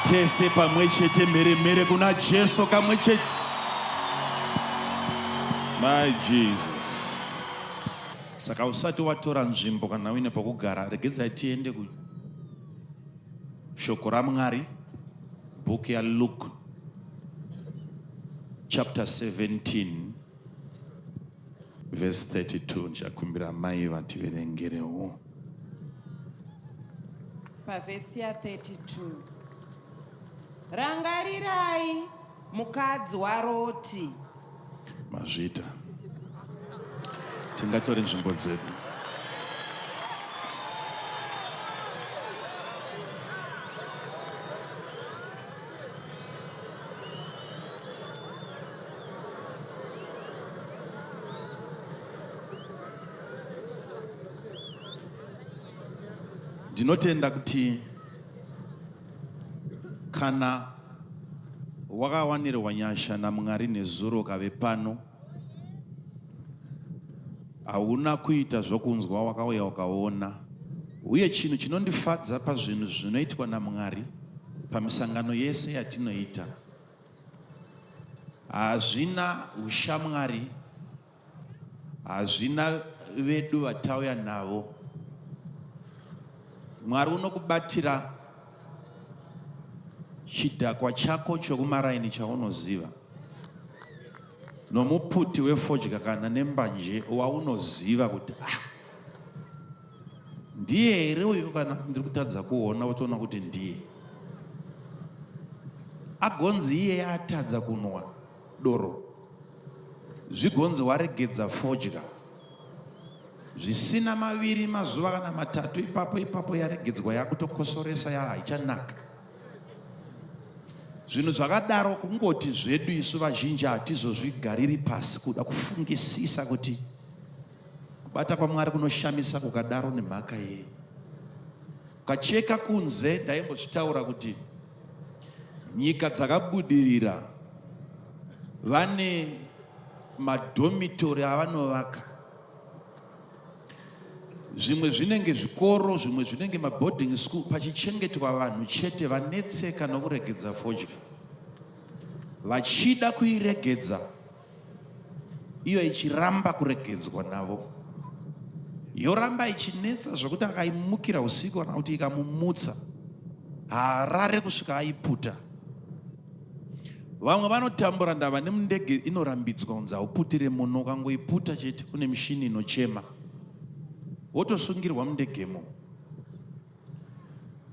tese pamwe chete mheremhere kuna Jesu kamwe chete. My Jesus. Saka usati watora nzvimbo kana uine pokugara, regedzai tiende kushoko raMwari, book ya Luke chapter 17 verse 32. Ndichakumbira mai vativerengerewo. Pavesi ya 32. Rangarirai mukadzi waLoti. Mazvita. Tingatore nzvimbo dzedu. Ndinotenda kuti kana wakawanirwa nyasha naMwari nezuro kave pano, hauna kuita zvokunzwa wakauya ukaona. Uye chinhu chinondifadza pazvinhu zvinoitwa naMwari pamisangano yese yatinoita, hazvina ushamwari, hazvina vedu vatauya navo. Mwari unokubatira chidhakwa chako chokumaraini chaunoziva, nomuputi wefodya kana nembanje waunoziva kuti ndiye here uyu, kana ndiri kutadza kuona wotoona kuti ndiye. Agonzi iye atadza kunwa doro, zvigonzi waregedza fodya zvisina maviri mazuva kana matatu, ipapo yaregedzwa yakutokosoresa yahaichanaka. Zvinhu zvakadaro kungoti zvedu isu vazhinji hatizozvigariri pasi kuda kufungisisa kuti kubata kwaMwari kunoshamisa kukadaro nemhaka yei. Ukacheka kunze, ndaimbozvitaura kuti nyika dzakabudirira vane madhomitori avanovaka. Zvimwe zvinenge zvikoro, zvimwe zvinenge maboarding school, pachichengetwa vanhu chete vanetseka nokuregedza fodya. Vachida kuiregedza, iyo ichiramba kuregedzwa navo. Yoramba ichinetsa zvokuti akaimukira usiku kana kuti ikamumutsa haarare kusvika aiputa. Vamwe vanotambura ndava nemundege inorambidzwa kunzi hauputire munhu, ukangoiputa chete kune mishini inochema, wotosungirwa mundegemo.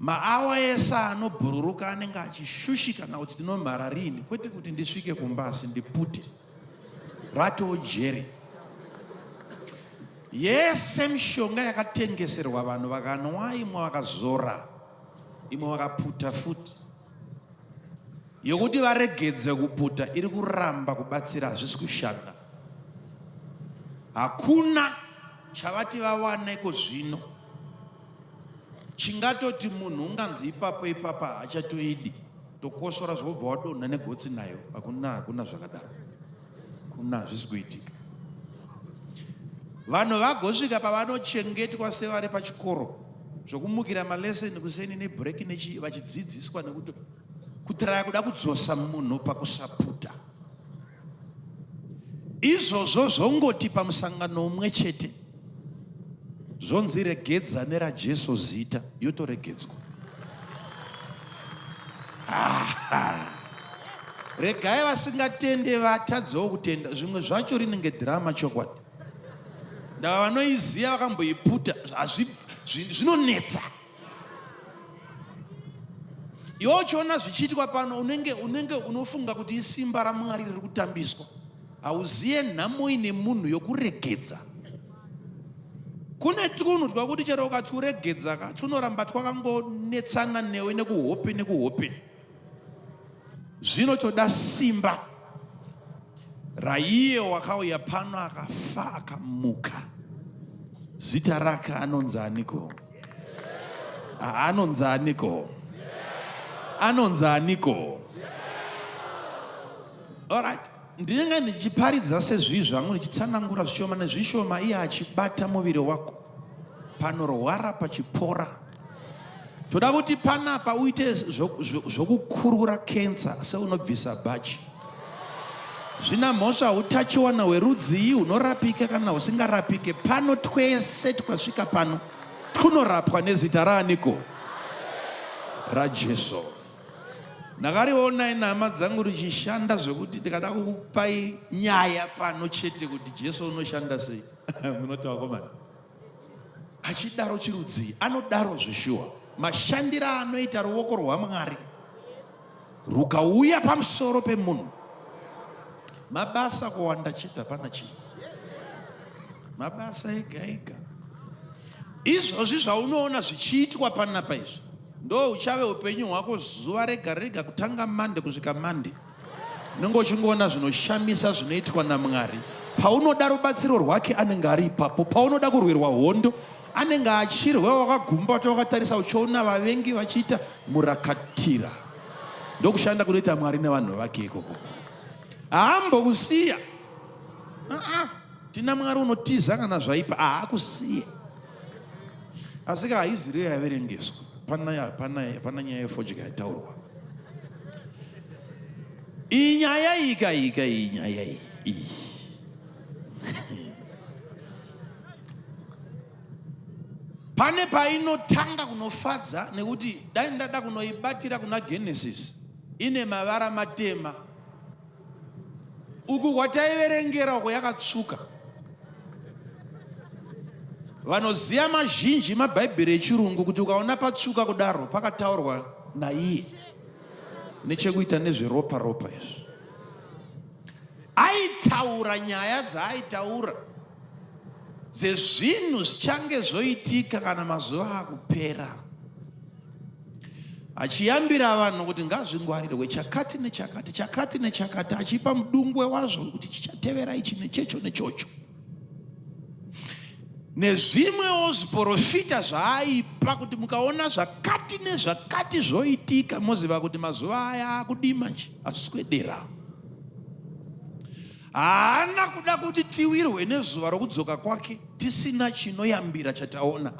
Maawa ese anobhururuka anenge achishushika nakuti tinomhara rini, kwete kuti ndisvike kumbasi ndipute, ratojere. Yese mishonga yakatengeserwa vanhu vakanwa, imwe vakazora, imwe vakaputa futi, yokuti varegedze kuputa, iri kuramba kubatsira, hazvisi kushanda. Hakuna chavati vawana iko zvino chingatoti munhu unganzi ipapo hachatoidi, tokosora zvobva wadonha negotsi nayo. Hakuna zvakadaro, kuna hazvisi kuitika. Vanhu vagosvika pavanochengetwa sevari pachikoro zvokumukira maleseni kuseni nebhureki vachidzidziswa nekuti kutiraya kuda kudzosa munhu pakusaputa. Izvozvo zvongoti pamusangano umwe chete, zvonzi regedza neraJesu zita, yotoregedzwa. Regai vasingatende vatadzewo kutenda. Zvimwe zvacho rinenge drama chokwadi. Ndava vanoiziva vakamboiputa, zvinonetsa. Iwo uchiona zvichiitwa pano, unenge unofunga kuti isimba raMwari riri kutambiswa. Hauziye nhamo ine munhu yokuregedza. Kune tunhu twakuti chero ukati uregedza tunoramba twakangonetsana newe nekuhope. Zvinotoda simba raiye wakauya pano akafa akamuka. Zita rake anonzi aniko? Anonzi aniko? Anonzi aniko? All right. Ndinenge ndichiparidza sezvizvi zvangu ndichitsanangura zvishoma nezvishoma, iye achibata muviri wako, panorwara pachipora, toda kuti panapa uite zvokukurura cancer seunobvisa bhachi. Zvina mhosva utachiwana hwerudzi unorapika kana usingarapike. Pano twese twasvika pano tunorapwa nezita raaniko? RaJesu. Ndakariona inhama dzangu richishanda zvekuti ndikada kukupai nyaya pano chete kuti Jesu unoshanda sei. Munoti wakomana. Achidaro chirudzi, anodaro zvishuwa. Mashandira anoita ruoko rwaMwari rukauya pamusoro pemunhu. Mabasa kuwanda chita pana chii. Mabasa ega. Izvozvi zvaunoona zvichiitwa panapa izvi ndo uchave upenyu hwako zuva rega rega kutanga Mande kusvika Mande. Nungo uchingoona zvinoshamisa zvinoitwa naMwari. Paunoda rubatsiro rwake anenge ari ipapo. Paunoda kurwirwa hondo anenge achirwa wakagumba wakatarisa uchiona vavengi vachiita murakatira. Ndokushanda kunoita Mwari nevanhu vake ikoko. Haambokusiya. Tina Mwari unotiza kana zvaipa. Haakusiya. Asi haiziri yaverengeswa. Pana nyaya yefodya yataurwa. Inyaya inyaya iyi. Pane painotanga kunofadza nekuti dai ndada kunoibatira kuna Genesis ine mavara matema. Uku kwataiverengera uko yakatsvuka. Vanoziya mazhinji mabhaibheri echirungu kuti ukaona patsvuka kudaro pakataurwa naiye nechekuita nezveropa izvo. Aitaura nyaya dzaaitaura dzezvinhu zvichange zvoitika kana mazuva akupera, achiyambira vanhu kuti ngazvingwarirwe chakati nechakati, achipa mudungwe wazvo kuti chichatevera ichi nechecho nechocho. Nezvimwewo zviprofita zvaaipa kuti mukaona zvakati nezvakati zvoitika moziva kuti mazuva aya akudima nje aswedera. Haana kuda kuti tiwirwe nezuva rokudzoka kwake tisina chinoyambira chataona.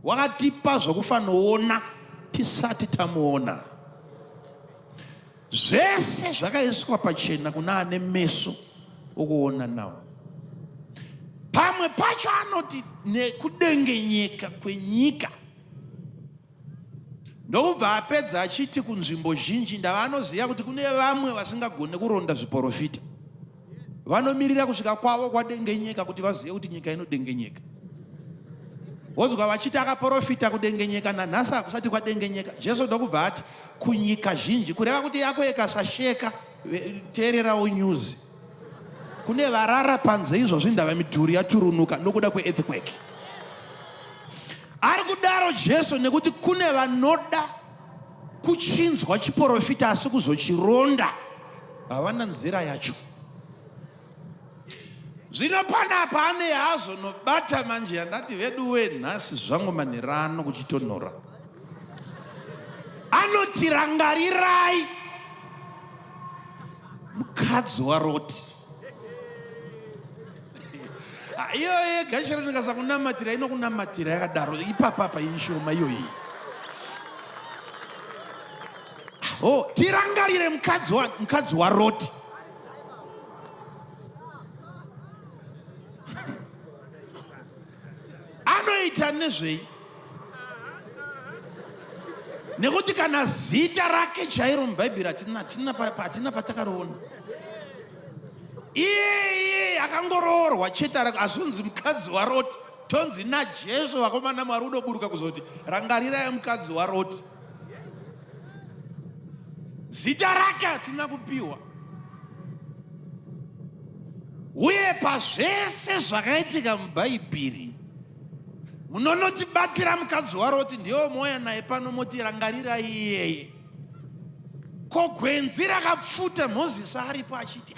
Wakatipa zvokufanoona tisati tamuona. Zvese zvakaiswa pachena kuna ane meso okuona nawo. Pamwe pacho anoti nekudengenyeka kwenyika. Ndobva apedza achiti kunzvimbo zhinji ndavanoziya kuti kune vamwe vasingagone kuronda zviprofita. Vanomirira kusvika kwavo kwadengenyeka kuti vazive kuti nyika inodengenyeka. Wozwa vachiti akaprofita kudengenyeka nanhasi hakusati kwadengenyeka. Jesu ndokubva ati kunyika zhinji kureva kuti yako ikasasheka teererawo news. Kune varara panze izvozvi ndava midhuri yaturunuka nokuda kweearthquake. Ari kudaro Jesu nekuti kune vanoda kuchinzwa chiprofita asi kuzochironda havana nzira yacho. Zvino panapa ane hazo nobata manje yandati vedu wenhasi zvangu manherano kuchitonhora. Anoti rangarirai mukadzi waLot. Iyo yega chero ndikasa kunamatira inokunamatira yakadaro ipapapa ishoma iyoyi. Tirangarire mukadzi waLot. Anoita nezvei? Nekuti kana zita rake chairo mubhaibheri hatina patakaroona. Iye akangoroorwa chete azonzi mukadzi waLot. Tonzi naJesu vakomana Mwari unoburuka kuzoti rangarirai mukadzi waLot. Zita rake hatina kupiwa. Uye pazvese zvakaitika mubhaibheri munonotibatira mukadzi waLot ndiyo moya naye pano moti rangarirai iyeye. Ko gwenzi rakapfuta Mozisi aripo achiti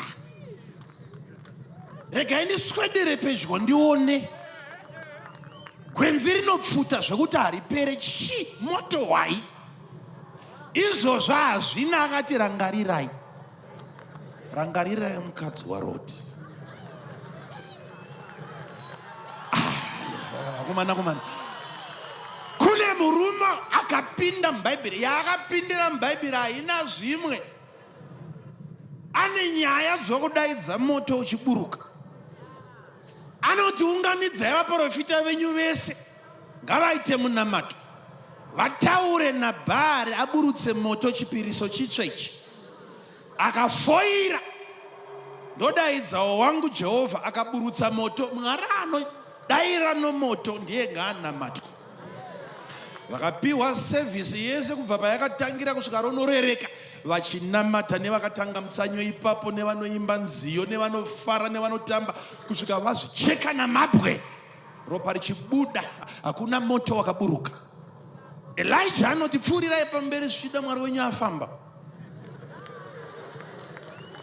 regai ndiswedere pedyo ndione. Gwenzi rinopfuta zvekuti haripere chi moto wai. Izvozvo hazvina akati rangarirai. Rangarirai mukadzi waLot. Kumana. Kune murume akapinda mubhaibheri. Yaakapindira mubhaibheri haina zvimwe. Ane nyaya dzokudaidza moto uchiburuka. Anoti unganidzai vaprofita venyu vese ngavaite munamato, vataure naBhaari aburutse moto chipiriso chitsva ichi. Akafoira. Ndodaidzawo wangu Jehovha akaburutsa moto. Mwari anodaira nomoto ndiye ngaanamatwa. Vakapiwa sevhisi yese kubva payakatangira kusvika ronorereka, vachinamata nevakatanga mutsanyo ipapo, nevanoimba nziyo, nevanofara, nevanotamba, kusvika vazvicheka namabwe, ropa richibuda, hakuna moto wakaburuka. Elijah anoti pfuurirai pamberi svida Mwari wenyu afamba.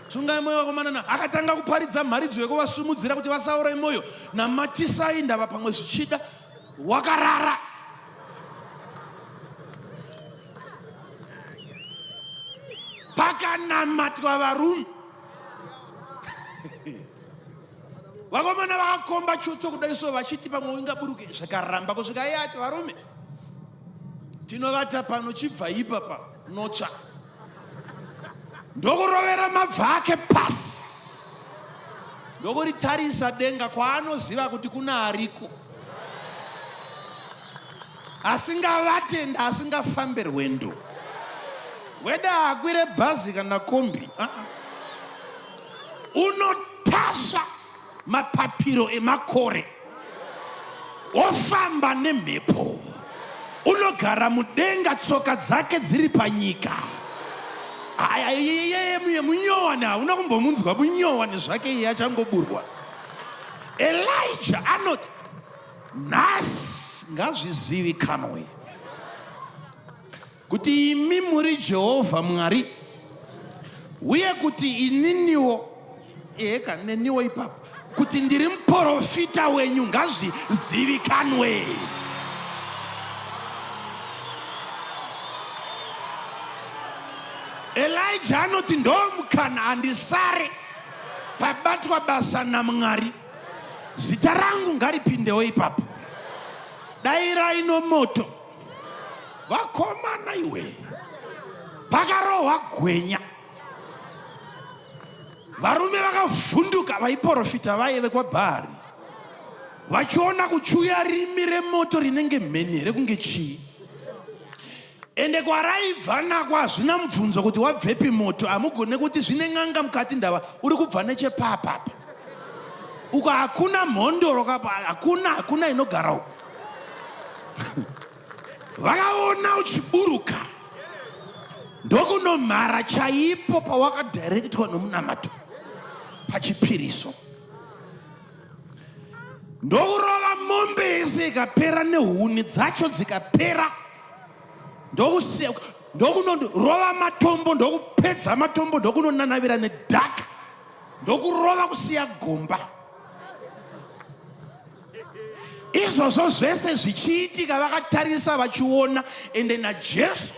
Tsungai mwoyo vakomanana. Akatanga kuparidza mharidzo yekuvasumudzira kuti vasaurayi mwoyo. Namatisai ndava pamwe zvichida. Wakarara. Pakanamatwa varume. Vakomana vakakomba choto kudaiso vachiti pamwe ungaburuke. Zvakaramba kusvika yati varume, tinovata pano chibva ipapa notsva. Ndokurovera mabva ake pasi. Ndokuritarisa denga kwaanoziva kuti kuna ariko. Asingavatenda, asingafambe rwendo. Weda akwire bhazi kana kombi. Unotasva mapapiro emakore. Ofamba nemhepo. Unogara mudenga, tsoka dzake dziri panyika. Yeye munyowani, hauna kumbomunzwa munyowani zvake iye achangoburwa. Elijah anoti nhasi ngazvizivikanwe kuti imi muri Jehovha Mwari, uye kuti ininiwo eka neniwo ipapo kuti ndiri muprofita wenyu ngazvizivikanwe. Elijah anoti ndomukana handisare pabatwa basa naMwari, zita rangu ngaripindewo ipapo. Dairai nomoto. Vakomana iwe, pakarohwa gwenya. Varume vakavhunduka vaiprofita vaive kwaBhaari, vachiona kuchuya rimi remoto rinenge mheni rekunge chii. Ende kwaraibva nako hazvina mubvunzo kuti wabvepi moto. Hamugone kuti zvine n'anga mukati ndava uri kubva nechepapapa. Uko hakuna mhondoro kapa, hakuna inogara uko. Vakaona uchiburuka. Ndokunomhara chaipo pawakadhirektwa nomunamato pachipiriso. Ndokurova mombe yese ikapera nehuni dzacho dzikapera. Ndokunondorova matombo, ndokupedza matombo, ndokunonanavira nedhaka, ndokurova kusiya gomba. Izvozvo zvese zvichiitika vakatarisa vachiona. Ende naJesu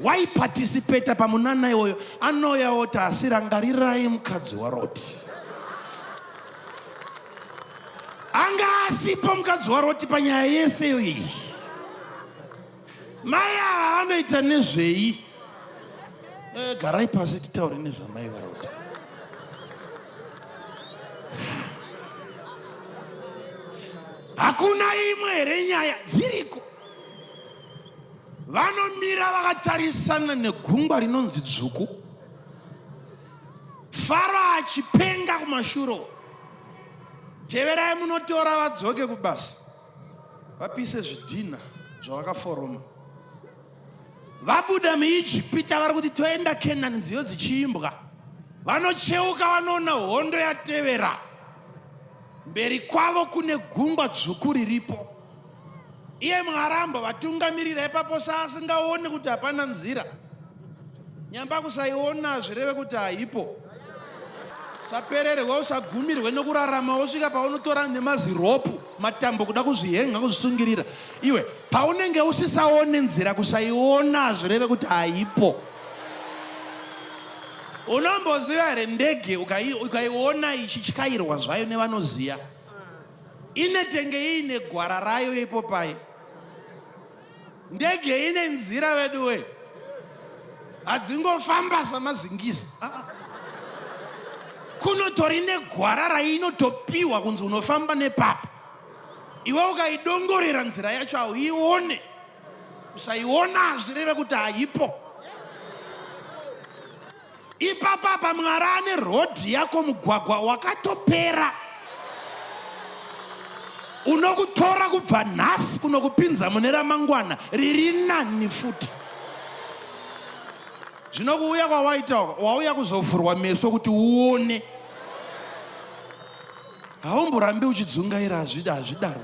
waipatisipeta pamunana iwoyo. Anouya oti asi rangarirai mukadzi waLoti. Anga asipo mukadzi waLoti panyaya yese iyi. Mai ava vanoita nezvei? Garai pasi titaure nezvamai vaLoti. Hakuna imwe here nyaya dziriko. Vanomira vakatarisana negungwa rinonzi dzvuku. Faro achipenga kumashuro. Teverai munotora vadzoke kubasa, vapise zvidhina zvavakaforoma. Vabuda muIjipita vari kuti toenda Kenani, nziyo dzichiimbwa. Vanocheuka vanoona hondo yatevera. Mberi kwavo kune gungwa dzvuku riripo. Iye Mwaramba vatungamirira ipapo saasingaone kuti hapana nzira. Nyamba kusaiona zvireve kuti haipo. Sapererwa usagumirwe nokurarama wosvika paunotora nemaziropu matambo kuda kuzvihenga kuzvisungirira. Iwe paunenge usisaone nzira kusaiona zvireve kuti haipo. Unomboziva here ndege ukaiona ichityairwa zvayo nevanoziya. Ine tenge iine gwara rayo ipo pai. ndege ine nzira wedu we. Adzingofamba samazingizi. Kunotori negwara rainotopiwa kunzi unofamba nepapa. Iwe ukaidongorera nzira yacho auione. Usaiona zvireve kuti haipo. Ipapa Mwari ane rodhi yako mugwagwa wakatopera. Unokutora kubva nhasi kunokupinza mune ramangwana riri nani futi. Zvinokuuya kwawaita wauya kuzovhurwa meso kuti uone. Haumborambi uchidzungaira hazvidaro.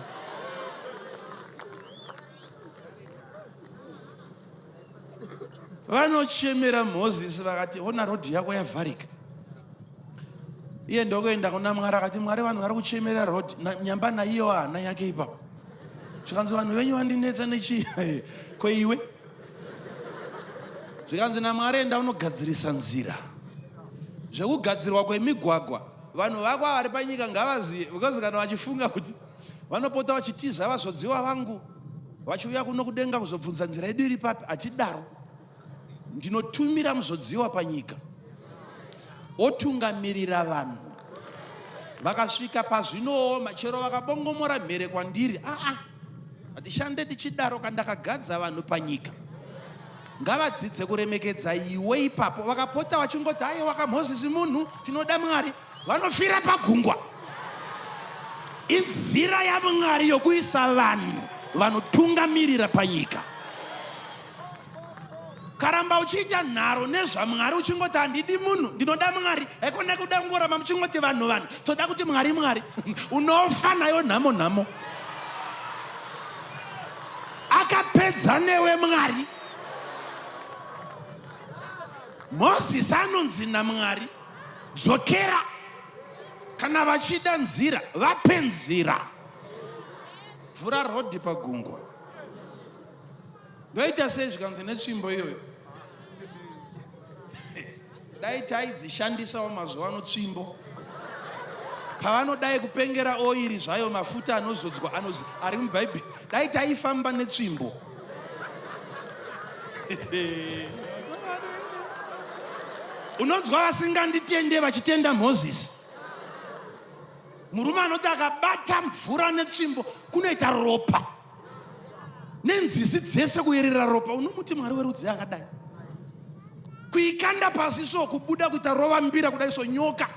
Vanochemera Moses vakati ona rodhi yako yavharika. Iye ndokuenda kuna Mwari akati Mwari vanhu vari kuchemera rodhi nyamba naiyo hana yake ipapo. Zvikanzi vanhu venyu vandinetsa nechi kweiwe. Zvikanzi naMwari enda unogadzirisa nzira. Zvekugadzirwa kwemigwagwa vanhu vako vari panyika ngavazive, because kana vachifunga kuti vanopota vachitiza vazodziwa vangu vachiuya kuno kudenga kuzobvunza nzira yedu iri papi, atidaro. Ndinotumira muzodziwa panyika otungamirira vanhu. Vakasvika pazvinooma chero vakabongomora mhere kwandiri, hatishande tichidaro kandakagadza vanhu panyika. Ngavadzidze kuremekedza iwe ipapo. Vakapota vachingoti aiwa kaMozisi munhu tinoda Mwari. Vanofira pagungwa. Inzira yaMwari yokuisa vanhu vanotungamirira panyika. Karamba uchiita nharo nezvaMwari uchingoti handidi munhu ndinoda Mwari. Ekone kuda kungoramba muchingoti vanhu toda kuti Mwari. Unofa nayo nhamo. Akapedza newe Mwari. Moses anonzi naMwari dzokera. Kana vachida nzira vape nzira. Vhura rodhi pagungwa. Ndoita sei zvikanzi netsvimbo iyoyo. Dai taidzishandisawo mazuva ano tsvimbo. Pavanodai kupengera oiri zvayo mafuta anozodzwa ari muBhaibheri. Dai taifamba netsvimbo. Unonzwa vasinganditende vachitenda Moses. Murume anoti akabata mvura netsvimbo kunoita ropa. Nenzizi dzese kuyerera ropa. Unomuti Mwari werudzi akadai. Kuikanda pasi so kubuda kuita rova mbira kudai so nyoka.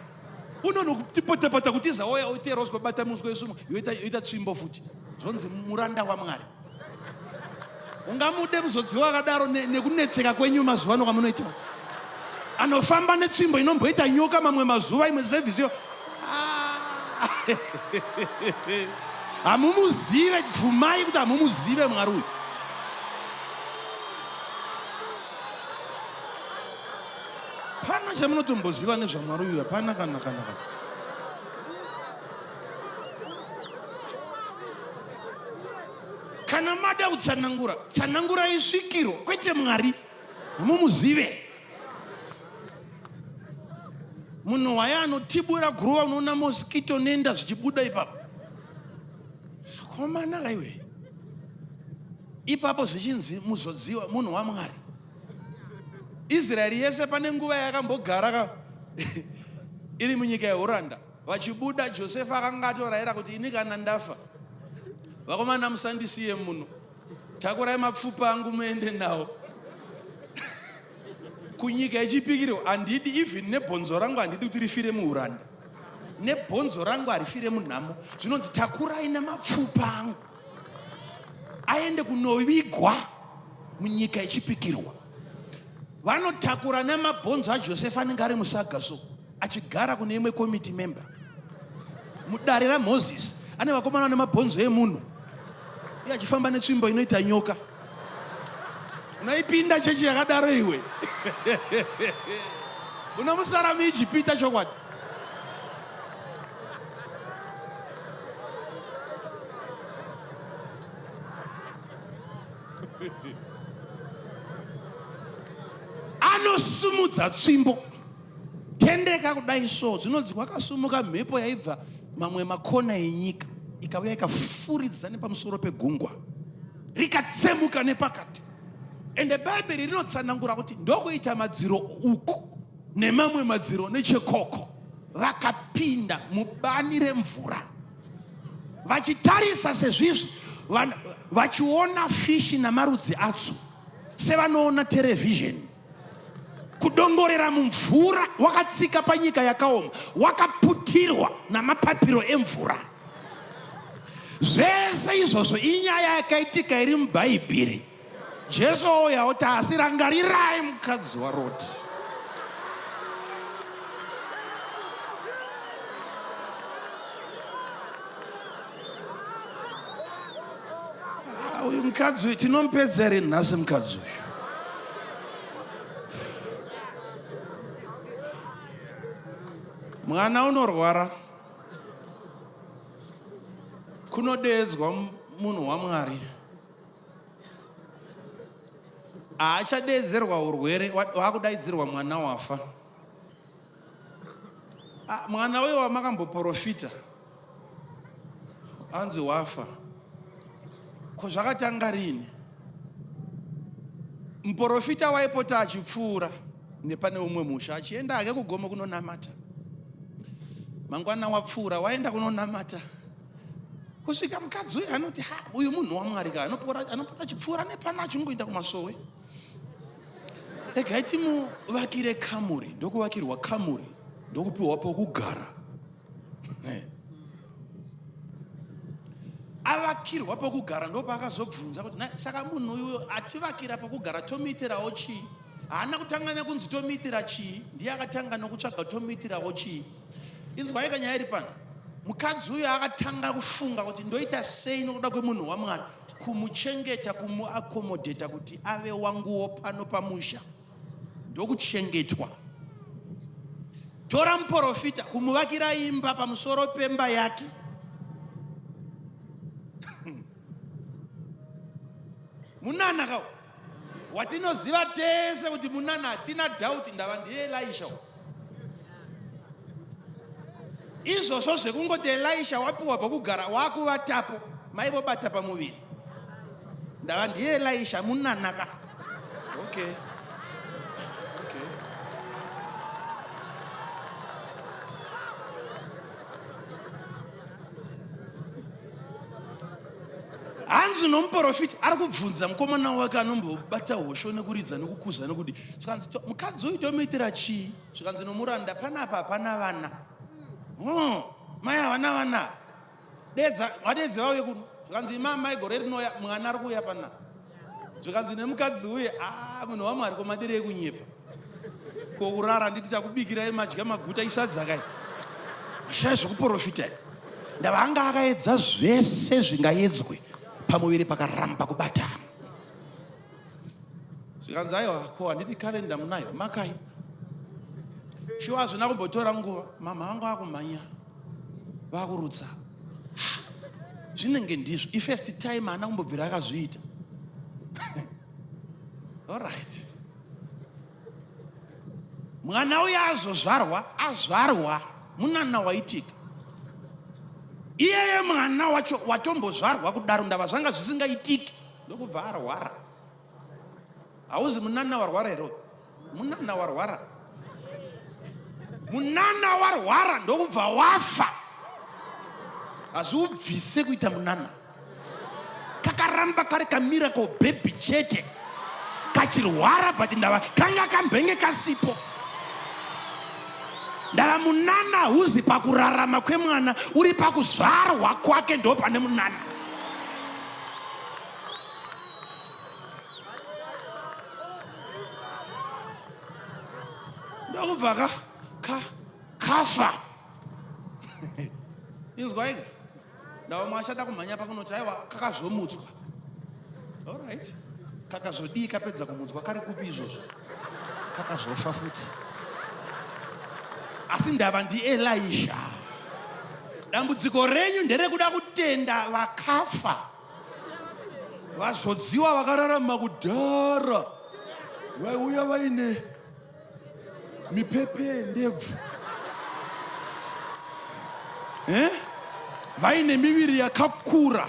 Unonokutipotepota kuti zaoya uitera usikobata muswe yesumo yoita tsvimbo futi. Zvonzi muranda waMwari. Ungamude muzodziwa akadaro nekunetseka kwenyu mazuva ano kwamunoita. Anofamba netsvimbo inomboita nyoka mamwe mazuva imwe service yo. Hamumuzive, bvumai kuti hamumuzive Mwari uyu. Pana chamunotomboziva nezvaMwari uyu, hapana kana. Kana mada kutsanangura, tsanangura isvikiro, kwete Mwari. Hamumuzive. Munhu waya anotibura guruva unoona mosquito nenda zvichibuda ipapo. Komana iwe. Ipapo zvichinzi muzodziwa munhu waMwari. Israeri yese pane nguva yakambogara iri munyika yeHoranda. Vachibuda Josefa akanga atorayira kuti ini kana ndafa vakomana musandisiye muno. Takurai mapfupa angu muende nawo. Kunyika yechipikiro handidi even nebhonzo rangu handidi kuti rifire muHoranda. Nebhonzo rangu harifire munhamo. Zvinonzi takurai nemapfupa angu aende kunovigwa munyika yechipikirwa. Vanotakura nemabhonzo aJosefa anenge ari musaga so achigara kune imwe committee member. Mudare raMozisi ane vakomana nemabhonzo emunhu. Iye achifamba netsvimbo inoita nyoka. Unaipinda chechi yakadaro iwe. Unomusara muIjipita chokwadi. Anosumudza tsvimbo. Tendeka kudai so zvinonzi kwakasumuka mhepo yaibva mamwe makona enyika ikauya ikafuridza nepamusoro pegungwa rikatsemuka nepakati. Ende Bhaibheri rinotsanangura kuti ndokuita madziro uku nemamwe madziro nechekoko vakapinda mubani remvura vachitarisa sezvizvi vachiona fishi namarudzi adzo sevanoona television. Kudongorera mumvura wakatsika panyika yakaoma wakaputirwa namapapiro emvura. Zvese izvozvo inyaya yakaitika iri mubhaibheri. Jesu ouya oti asi rangarirai mukadzi waLot. Uyu mukadzi uyu tinomupedza here nhasi mukadzi uyu? Mwana unorwara, kunodeedzwa munhu waMwari. Haachadeedzerwa urwere, wakudaidzirwa mwana wafa. Mwana uyo wamakamboprofita anzi wafa. Ko zvakatanga rini? Muprofita waipota achipfuura nepane umwe musha achienda hake kugomo kunonamata. Mangwana wapfuura waenda kunonamata. Kusvika mukadzi uyu anoti uyu munhu waMwari ka anopota achipfuura nepana achingoenda kumasowe. Regai timuvakire kamuri, ndokuvakirwa kamuri, ndokupiwa pokugara. Avakirwa pokugara ndopakazobvunza kuti saka munhu uyu ativakira pokugara tomuitirawo chii? Haana kutanga nekunzi tomuitira chii, ndiye akatanga nokutsvaga tomuitirawo chii. Inzwai kanyaya iri pano. Mukadzi uyu akatanga kufunga kuti ndoita sei nokuda kwemunhu waMwari kumuchengeta, kumuakomodheta kuti ave wanguwo pano pamusha. Ndokuchengetwa. Tora muprofita kumuvakira imba pamusoro pemba yake. Munana kawo watinoziva tese kuti munana hatina doubt ndava ndiye Elisha. Izvozvo zvekungoti Elisha wapiwa pokugara wakuvatapo maivobata pamuviri. Ndava ndiye Elisha munana ka. Okay. Hanzi nomuprofita ari kubvunza mukomana wake anombobata hosho nekuridza nekukuza nekuti zvikanzi mukadzi uyu tomuitira chii? Zvikanzi nomuranda panapa hapana vana. Mai havana vana. Vadedze vauye kuno. Zvikanzi imamai gore rinouya mwana ari kuuya pana. Zvikanzi nemukadzi uyu munhu waMwari komadirei kunyepa. Kourara nditi chakubikirai madya maguta isadza kai. Shaya zvekuprofita. Ndava anga akaedza zvese zvingaedzwe pamuviri pakaramba kubata. Zvikanzi aiwa ko handiti kalenda munayo makai. Shuwa hazvina kumbotora nguva. Mama vangu vakumhanya vakurutsa. Zvinenge ndizvo. Ifirst time haana kumbobvira akazviita. Alright. Mwana uya azvarwa munana waitika. Iyeye mwana wacho watombozvarwa kudaro ndava zvanga zvisingaitiki ndokubva arwara. Hauzi munana warwara here? Munana warwara. Munana warwara ndokubva wafa. Hazviubvise kuita munana. Kakaramba kari kamiracle baby chete. Kachirwara but ndava kanga kambenge kasipo. Ndava munana huzi pakurarama kwemwana uri pakuzvarwa kwake ndo pane munana. Ndokubva kafa. Inzwai ndava mwashata kumhanya pakunoti aiwa kakazomutswa. Alright. Kakazodii kapedza kumutswa kari kupi izvozvo? Kakazofa futi. Asi ndava ndiElisha. Dambudziko renyu nderekuda kutenda vakafa. Vazodziwa vakararama kudhara. Vaiuya vaine mipepe ndebvu. Vaine miviri yakakura.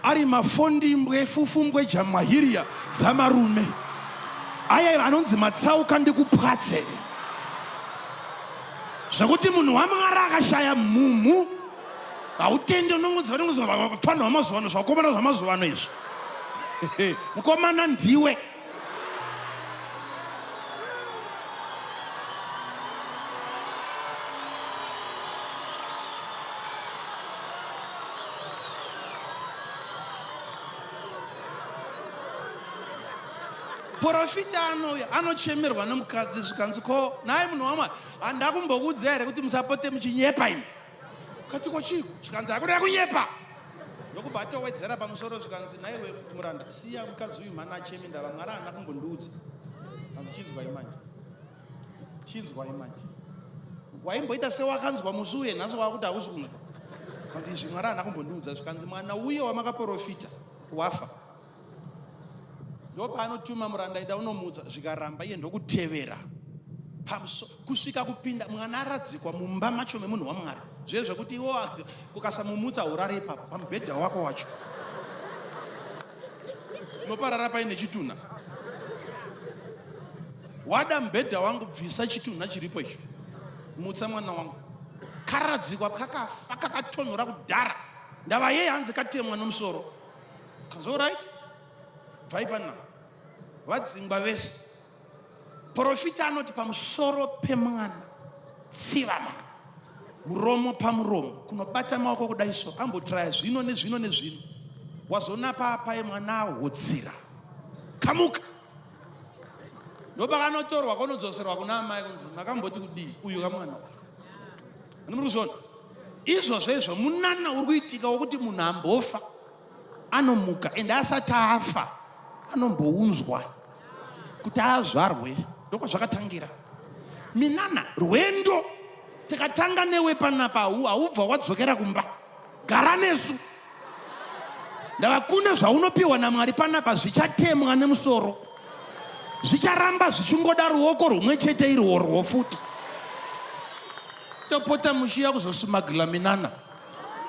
ari mafondimbwe fufumbwe jamahiriya dzamarume aya anonzi matsauka ndikupwatse zvekuti munhu wamwari akashaya mumu hautende unongodzapana wamazuva ano zvakomana zvamazuva ano izvi mukomana ndiwe Profita anouya anochemerwa nomukadzi zvikanzi ko naye munhu wamwari handakumbokuudza here kuti musapote muchinyepa imi kati ko chiko chikanzi hakuda kunyepa ndokubva atowedzera pamusoro zvikanzi naiwe muranda siya mukadzi uyu mhana achemi ndava mwari haana kumbondiudza kanzi chinzwai manje waimboita sewakanzwa musi uye nhasi wakuti hausi kunzwa kanzi izvi mwari haana kumbondiudza zvikanzi mwana uye wamakaprofita wafa ndopaanotuma muranda ida unomudza zvikaramba iye ndokutevera kusvika kupinda mwana aradzikwa mumba macho memunhu wamwari zvezvekuti iwo kukasamumutsa urare ipapo pamubhedha wako wacho unoparara paine chitunha wada mubhedha wangu bvisa chitunha chiripo icho mutsa mwana wangu karadzikwa kakafa kakatonhora kudhara ndava yeye hanzi katemwa nomusoro kanzo right bvai pana vadzingwa vese profita anoti pamusoro pemwana tsivama muromo pamuromo kunobata maoko kudai so ambotraya zvino nezvino nezvino wazona papaye mwana ahodzira kamuka ndopakanotorwa konodzoserwa kuna amai kunzi makamboti kudii uyu kamwana muri kuzona izvozvo izvo munana uri kuitika wokuti munhu ambofa anomuka ende asati afa anombounzwa kuti azvarwe ndokwazvakatangira minana rwendo tikatanga newe panapa haubva wadzokera kumba gara nesu ndava kune zvaunopiwa namwari panapa zvichatemwa nemusoro zvicharamba zvichingoda ruoko rumwe chete irworwo futi topota mushiya kuzosumagila minana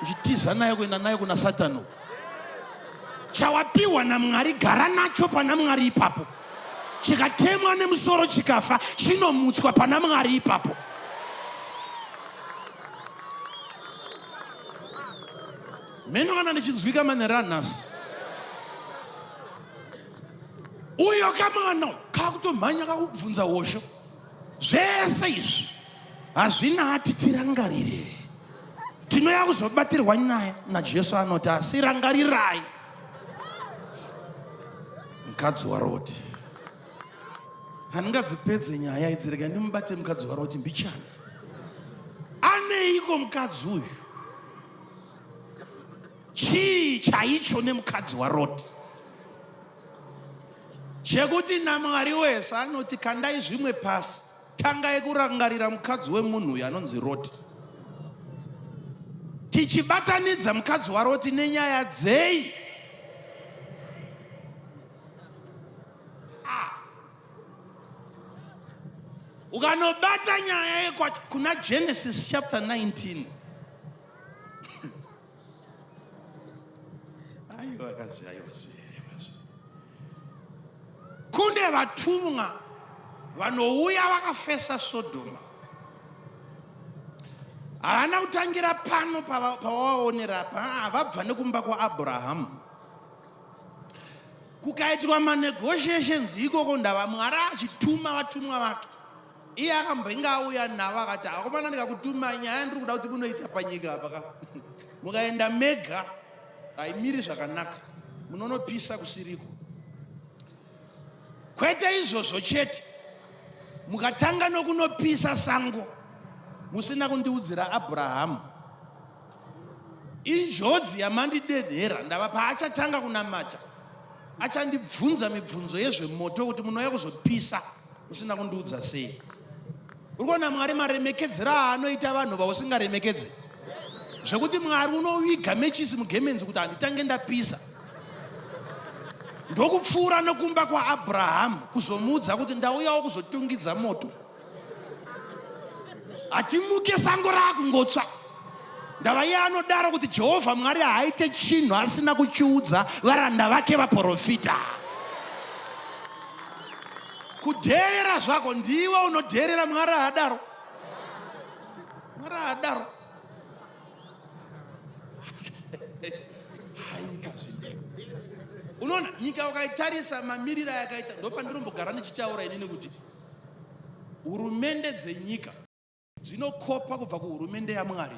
uchitiza naye kuenda naye kuna satani chawapiwa namwari gara nacho pana mwari ipapo chikatemwa nemusoro chikafa chinomutswa pana mwari ipapo meno kana ndichinzwika maneranhasi uyo kamwana kakutomhanya kakubvunza hosho zvese izvi hazvina ati tirangarire tinoya kuzobatirwa naye najesu anoti asirangarirai mukadzi waRoti handingadzipedze nyaya idzi rega ndimubate mukadzi waRoti mbichana aneiko mukadzi uyu chii chaicho nemukadzi waRoti chekuti namwari wese anoti kandai zvimwe pasi tangai kurangarira mukadzi wemunhu uyu anonzi Roti tichibatanidza mukadzi waRoti nenyaya dzei ukanobata nyaya kuna Genesis chapter 19 kune vatumwa vanouya vakafesa Sodoma havana kutangira pano pavaonera vabva nekumba kwaAbhurahamu kukaitwa manegotiations ikoko ndava mwari achituma vatumwa vake iye akambenge auya navo akati akomana ndikakutuma nyaya ndiri kuda kuti munoita panyika apa mukaenda mega haimiri zvakanaka munonopisa kusiriko kwete izvozvo chete mukatanga nokunopisa sango musina kundiudzira Abhurahamu injodzi yamandidedhera ndava paachatanga kunamata achandibvunza mibvunzo yezvemoto kuti munouya kuzopisa musina kundiudza sei uri kuona mwari maremekedzero aanoita vanhu vausingaremekedze zvekuti mwari unoviga mechisi mugemenzi kuti handitange ndapisa ndokupfuura nokumba kwaAbhurahamu kuzomuudza kuti ndauyawo kuzotungidza moto hatimuke sango rakungotsva ndava iye anodaro kuti Jehovha Mwari haaite chinhu asina kuchiudza varanda vake vaprofita. Kudheerera zvako ndiwe unodheerera Mwari haadaro. Mwari haadaro. Unoona nyika ukaitarisa mamirira yakaita, ndopandirombogara ndichitaura inini kuti hurumende dzenyika dzinokopa kubva kuhurumende yaMwari.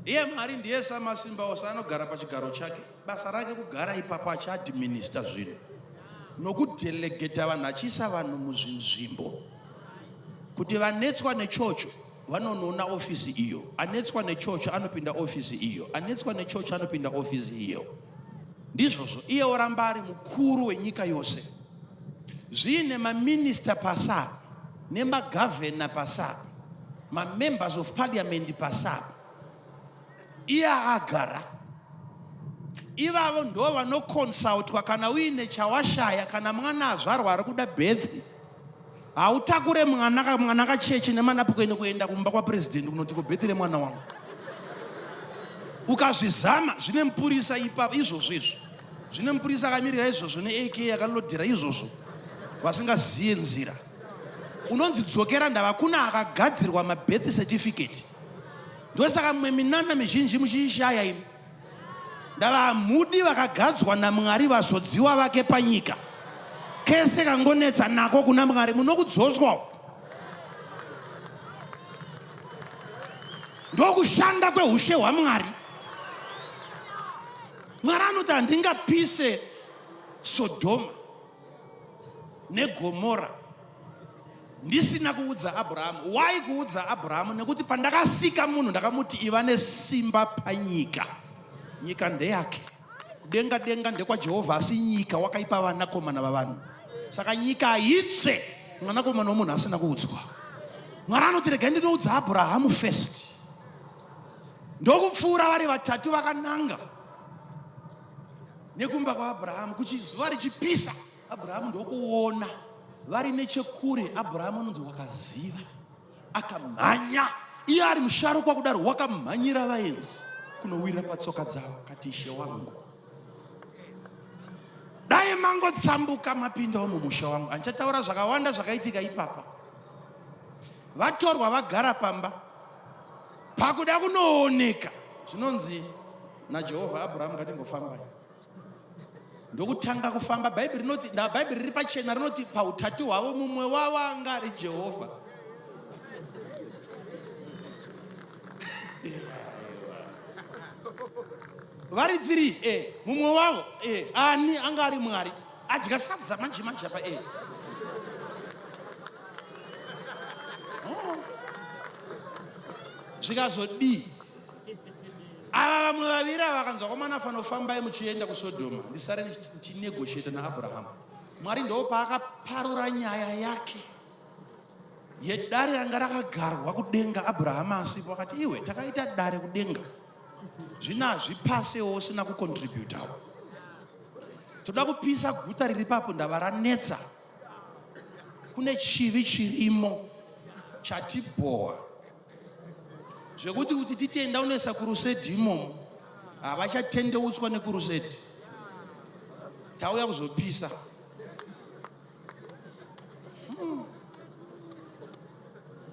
Iye Mwari ndiye samasimba ose anogara pachigaro chake, basa rake kugara ipapo achiadminister zvinhu nokudelegeta vanhu achiisa vanhu muzvinzvimbo kuti vanetswa nechocho vanonoona ofisi iyo, anetswa nechocho anopinda ofisi iyo, anetswa nechocho anopinda ofisi iyo. Ndizvozvo iye oramba ari mukuru wenyika yose, zviine maminista pasapa nemagavhena pasapa, mamembers of parliament pasapa. Iye agara, ivavo ndo vanoconsultwa kana uine chawashaya, kana mwana azvarwa ari kuda birth, hautakure mwana kachechi nemanapukeni kuenda kumba kwapresident kunoti kubhethire mwana wangu. Ukazvizama zvine mupurisa ipapo izvozvo izvo. Zvine mupurisa akamirira izvozvo neAK yakalodhera izvozvo vasingaziye nzira. Unonzi dzokera ndava kuna akagadzirwa mabirth certificate. Ndosaka mumwe minana mizhinji muchiishaya imi. Ndava hamudi vakagadzwa naMwari vazodziwa vake panyika. Kese kangonetsa nako kuna Mwari munokudzoswa. Ndokushanda kweushe hwaMwari. Mwari anoti handingapise Sodoma neGomora ndisina kuudza Abrahamu. Why kuudza Abrahamu? Nekuti pandakasika munhu ndakamuti iva nesimba panyika. Nyika ndeyake, kudenga denga ndekwaJehovha, asi nyika wakaipa vanakomana vavanhu. Saka nyika haitsve mwanakomana womunhu asina kuudzwa. Mwari anoti regai ndinoudza Abrahamu first. Ndokupfuura vari vatatu vakananga nekumba kwaAbhurahamu. Kuti zuva richipisa Abrahamu ndokuona vari nechekure. Abrahamu anonzi wakaziva, akamhanya. Iye ari musharukwa kudaro, wakamhanyira vaenzi kunowira patsoka dzavo. Kati ishe wangu, dai mangotsambuka mapindawo mumusha wangu. Andichataura zvakawanda zvakaitika ipapa. Vatorwa vagara pamba, pakuda kunooneka zvinonzi naJehovha, Abrahamu ngatingofamba. Ndokutanga kufamba. Bhaibheri rinoti, Bhaibheri riri pachena rinoti pautatu hwavo mumwe wavo anga ari Jehovha. Vari 3, mumwe wavo ani anga ari Mwari, adya sadza manje manje apa zvikazodii ava vamwe vaviri ava vakanzwa komana fanofambai muchienda kuSodoma ndisare ndichinegotiata naAbhurahamu. Mwari ndo paakaparura nyaya yake yedare ranga rakagarwa kudenga. Abhurahamu asipo akati iwe takaita dare kudenga, zvino hazvipasewo usina kucontributawo. Toda kupisa guta riri papo ndava ranetsa, kune chivi chirimo chatibhoa zvekuti kuti titenda unoisa kurusedi imomo havachatendeutswa nekurusedi, tauya kuzopisa.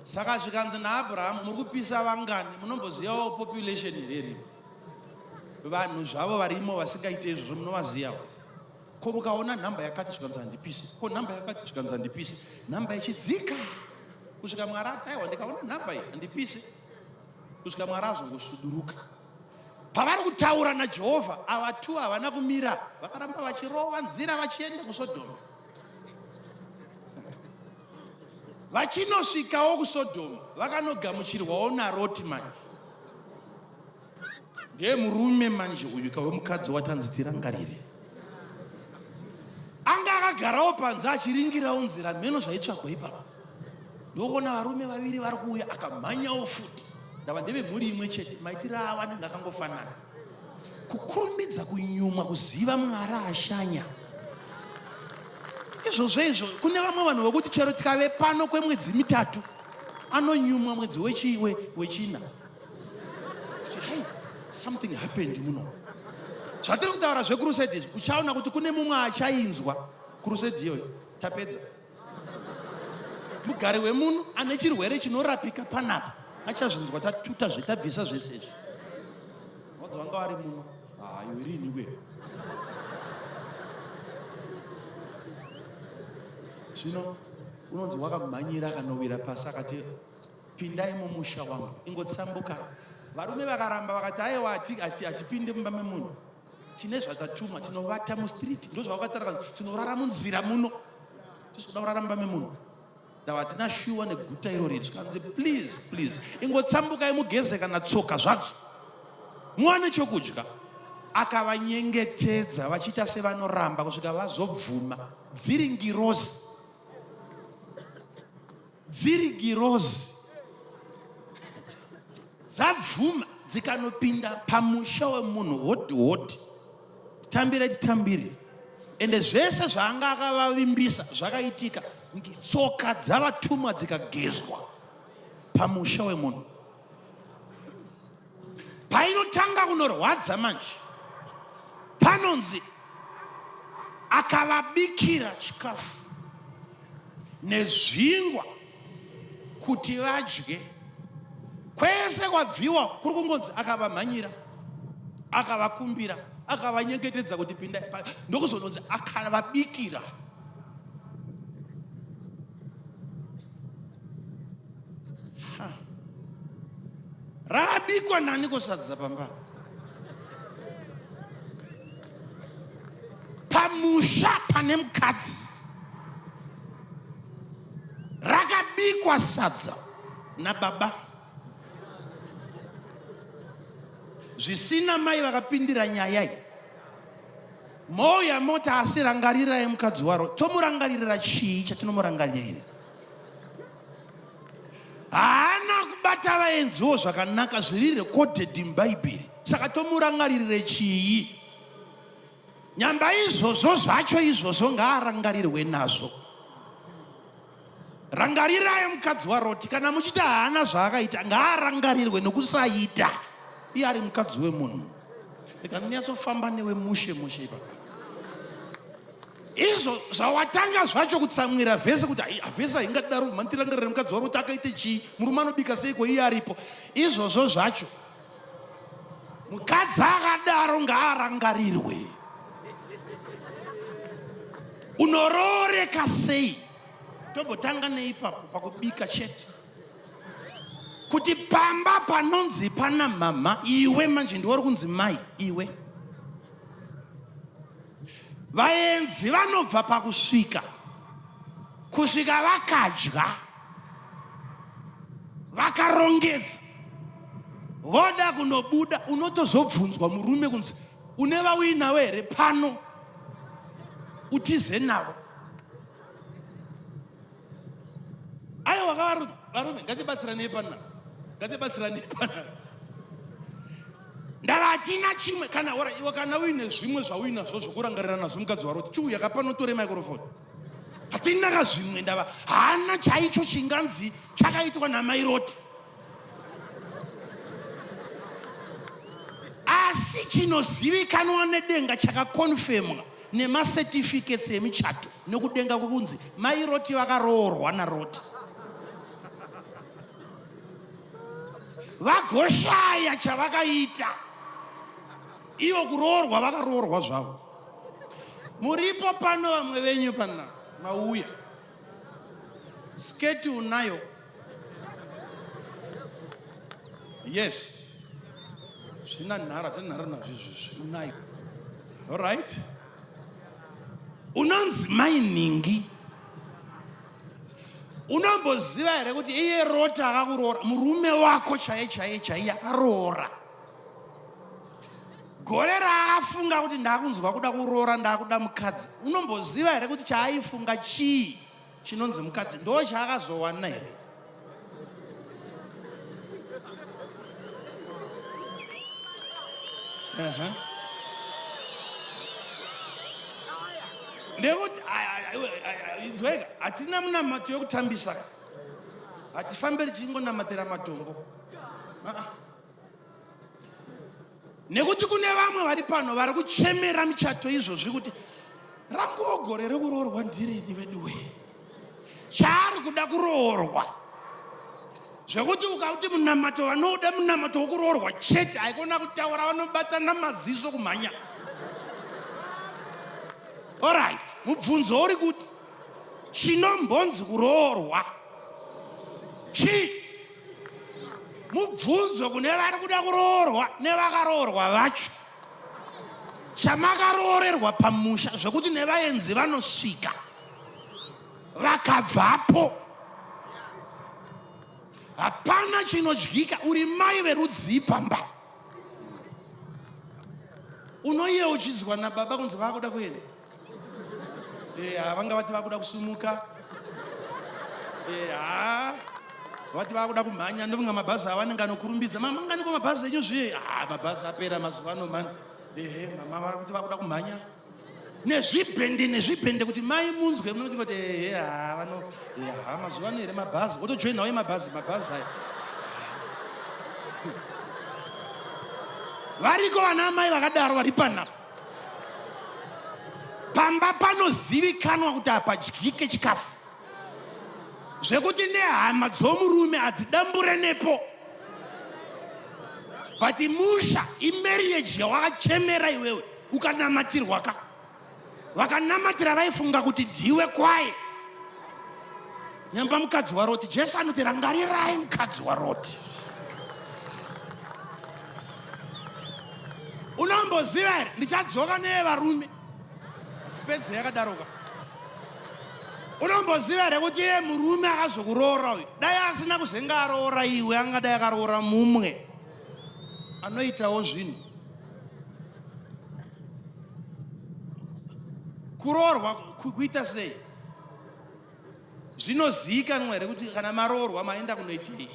Saka zvikanzi naAbhurahamu, muri kupisa vangani? Munombozivawo population here, vanhu zvavo varimo vasingaite izvozvo munovazivawo. Ko mukaona nhamba yakati zvikanzi handipise, ko nhamba yakati zvikanzi handipise, nhamba ichidzika kusvika Mwari ati aiwa ndikaona nhamba iyi handipise, kusvika Mwari azongosuduruka. Pavari kutaura naJehovha, ava tu havana kumira, vakaramba vachirova nzira vachienda kuSodoma. Vachinosvikawo kuSodoma vakanogamuchirwawo naRoti manje. Ndiye murume manje uyu kawemukadzi watanzi Rangarira. Anga akagarawo panze achiringirawo nzira mheno zvaitsvagwa ipapo. Ndokuona varume vaviri vari kuuya, akamhanyawo futi. Ndava ndeve mhuri imwe chete, maitiro avo anenge akangofanana. Kukurumidza kunyuma kuziva Mwari ashanya. Izvozvo izvo kune vamwe vanhu vokuti chero tikave pano kwemwedzi mitatu anonyumwa mwedzi wechina. something happened muno. Zvatiri kutaura zveCrusade uchaona kuti kune mumwe achainzwa crusade iyoyo tapedza. Mugari wemunhu ane chirwere chinorapika panapa achazvinzwa tatuta zvetabvisa zvese izvi. Wadzi wanga wari mumwe irini we. Zvino unonzi wakamhanyira akanowira pasi akati pindai mumusha wangu ingotsambuka. Varume vakaramba vakati aiwa atipinde mumba memunhu tine zvatatumwa tinovata mustreet ndozvavakataura tinorara munzira muno tisikuda kurara mumba memunhu. Ndava hatina shuwa neguta irori tikanzi please ingotsambukai mugeze kana tsoka zvadzo muwane chokudya. Akavanyengetedza vachiita sevanoramba kusvika vazobvuma. Dziri ngirozi dzabvuma dzikanopinda pamusha wemunhu hodhi tambire ende zvese zvanga akavavimbisa zvakaitika. Tsoka dzavatumwa dzikagezwa pamusha wemunhu. Painotanga kunorwadza manje panonzi akavabikira chikafu nezvingwa kuti vadye. Kwese kwabviwa kuri kungonzi akavamhanyira akavakumbira akavanyengetedza kuti pinda ndokuzononzi akavabikira. Rakabikwa nani kusadza pamba? Pamusha pane mukadzi rakabikwa sadza nababa. Zvisina mai vakapindira nyaya iyi. Moya mota asi Rangarira Mukadzi waLot. Tomurangaririra chii chatinomurangaririra? Haana kubata vaenziwo zvakanaka zviri recorded mubhaibheri. Saka tomurangaririre chii? Nyamba izvozvo zvacho izvozvo ngaarangarirwe nazvo. Rangarira Mukadzi waLot kana muchita haana zvaakaita ngaarangarirwe nokusaita. Iye ari mukadzi wemunhu. Ikanyasofamba newe mushe ipa. Izvo zvawatanga zvacho kutsamwira vhese kuti vhese ingadaro mandirangarira mukadzi waLot akaite chii? Murume anobika seiko iye aripo? Izvozvo zvacho mukadzi akadaro ngaarangarirwe. Unororeka sei? Tobotanga neipapo pakubika chete. Kuti pamba panonzi pana mama iwe manje ndiwari kunzi mai iwe. Vaenzi vanobva pakusvika vakadya vakarongedza voda kunobuda unotozobvunzwa murume kunzi une vawinawo here pano utize navo. Aiwa varume ngatibatsirane panapa. Ndaratina chimwe kana iwe kana uine zvimwe zvauinazvo zvokurangarira nazvo mukadzi waLot chiuya kapano tore microphone. Hatina kazvimwe ndava haana chaicho chinganzi chakaitwa namai Lot. Asi chinozivikanwa nedenga chakakonfirmwa nemacertificates emichato nekudenga kukunzi mai Lot vakaroorwa naLot. Vagoshaya chavakaita. Ivo kuroorwa vakaroorwa zvavo. Muripo pano vamwe venyu pana mauya. Sketi unayo. Yes. Zvina nhara nazvo unayo. All right. Unonzi mainingi. Unomboziva here kuti iye Lot akakuroora murume wako chaiye akaroora. Gore raakafunga kuti ndakunzwa kuda kuroora ndakuda mukadzi. Unomboziva here kuti chaaifunga chii chinonzi mukadzi ndo chaakazowana here? Ndekuti izweka hatina munamato yokutambisa. Hatifambiri chingonamatira matombo. nekuti kune vamwe vari pano vari kuchemera michato izvozvi kuti rangogore rekuroorwa ndirini veduwe, chaari kuda kuroorwa zvekuti ukauti munamato vanoda munamato wokuroorwa chete, haikona kutaura, vanobatana maziso kumhanya. Alright, mubvunzo uri kuti chinombonzi kuroorwa chii? Mubvunzo kune vari kuda kuroorwa nevakaroorwa vacho. Chamakaroorerwa pamusha zvekuti nevaenzi vanosvika vakabvapo, hapana chinodyika. Uri mai verudzi pamba, unoiye uchizwa nababa kunzi vakuda kuenda, vanga vati vakuda kusumuka, vati vakuda kumhanya, ndofunga mabhazi avanenge anokurumbidza. Mama nganiko mabhazi enyu zviye? Mabhazi apera mazuva ano mani. Mama vakuti vakuda kumhanya nezvibhende kuti mai munzwe munoti kuti mazuva ano here mabhazi, wotojoinawo mabhazi aya. Variko vana mai vakadaro vari panapa. Pamba panozivikanwa kuti hapadyike chikafu, zvekuti nehama dzomurume hadzidambure nepo. But musha imarriage yawakachemera iwewe ukanamatirwa ka. Vakanamatira vaifunga kuti ndiwe kwaye. Nyamba mukadzi waLot, Jesu anoti rangarirai mukadzi waLot. Unomboziva here ndichadzoka nevarume pedzi yakadaroka. Unomboziva here kuti iye murume akazokuroora uyu, dai asina kuzenga aroora iwe, angadai akaroora mumwe anoitawo zvinhu. Kuroorwa kuita sei? Zvinozivikanwa here kuti kana maroorwa maenda kunoitei?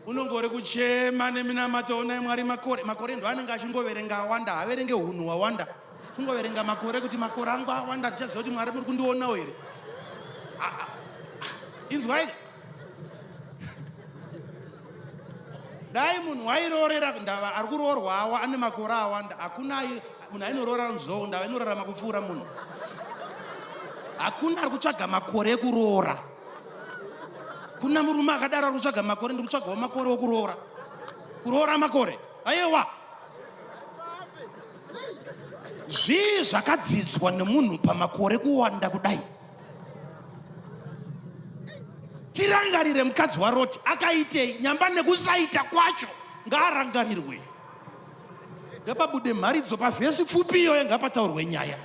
Unongori kuchema neminamato, onai Mwari makore ndo anenge achingoverenga awanda, haverenge hunhu hwawanda. Kungoverenga makore kuti makore angu awanda, tichaziva kuti Mwari muri kundionawo here. Inzwai, dai munhu wairoorera ndava ari kuroorwa awa ane makore awanda, hakuna munhu ainoroora nzou, ndava inorarama kupfuura munhu. Hakuna ari kutsvaga makore ekuroora. Kuna murume akadaro ari kutsvaga makore, ndiri kutsvagawo makore okuroora. Kuroora makore, aiwa zvii zvakadzidzwa nemunhu pamakore kuwanda kudai. Tirangarire mukadzi waLot akaitei, nyamba nekusaita kwacho ngaarangarirwe. Ngapabude mharidzo pavhesi pfupi iyoyo, ngapataurwe nyaya.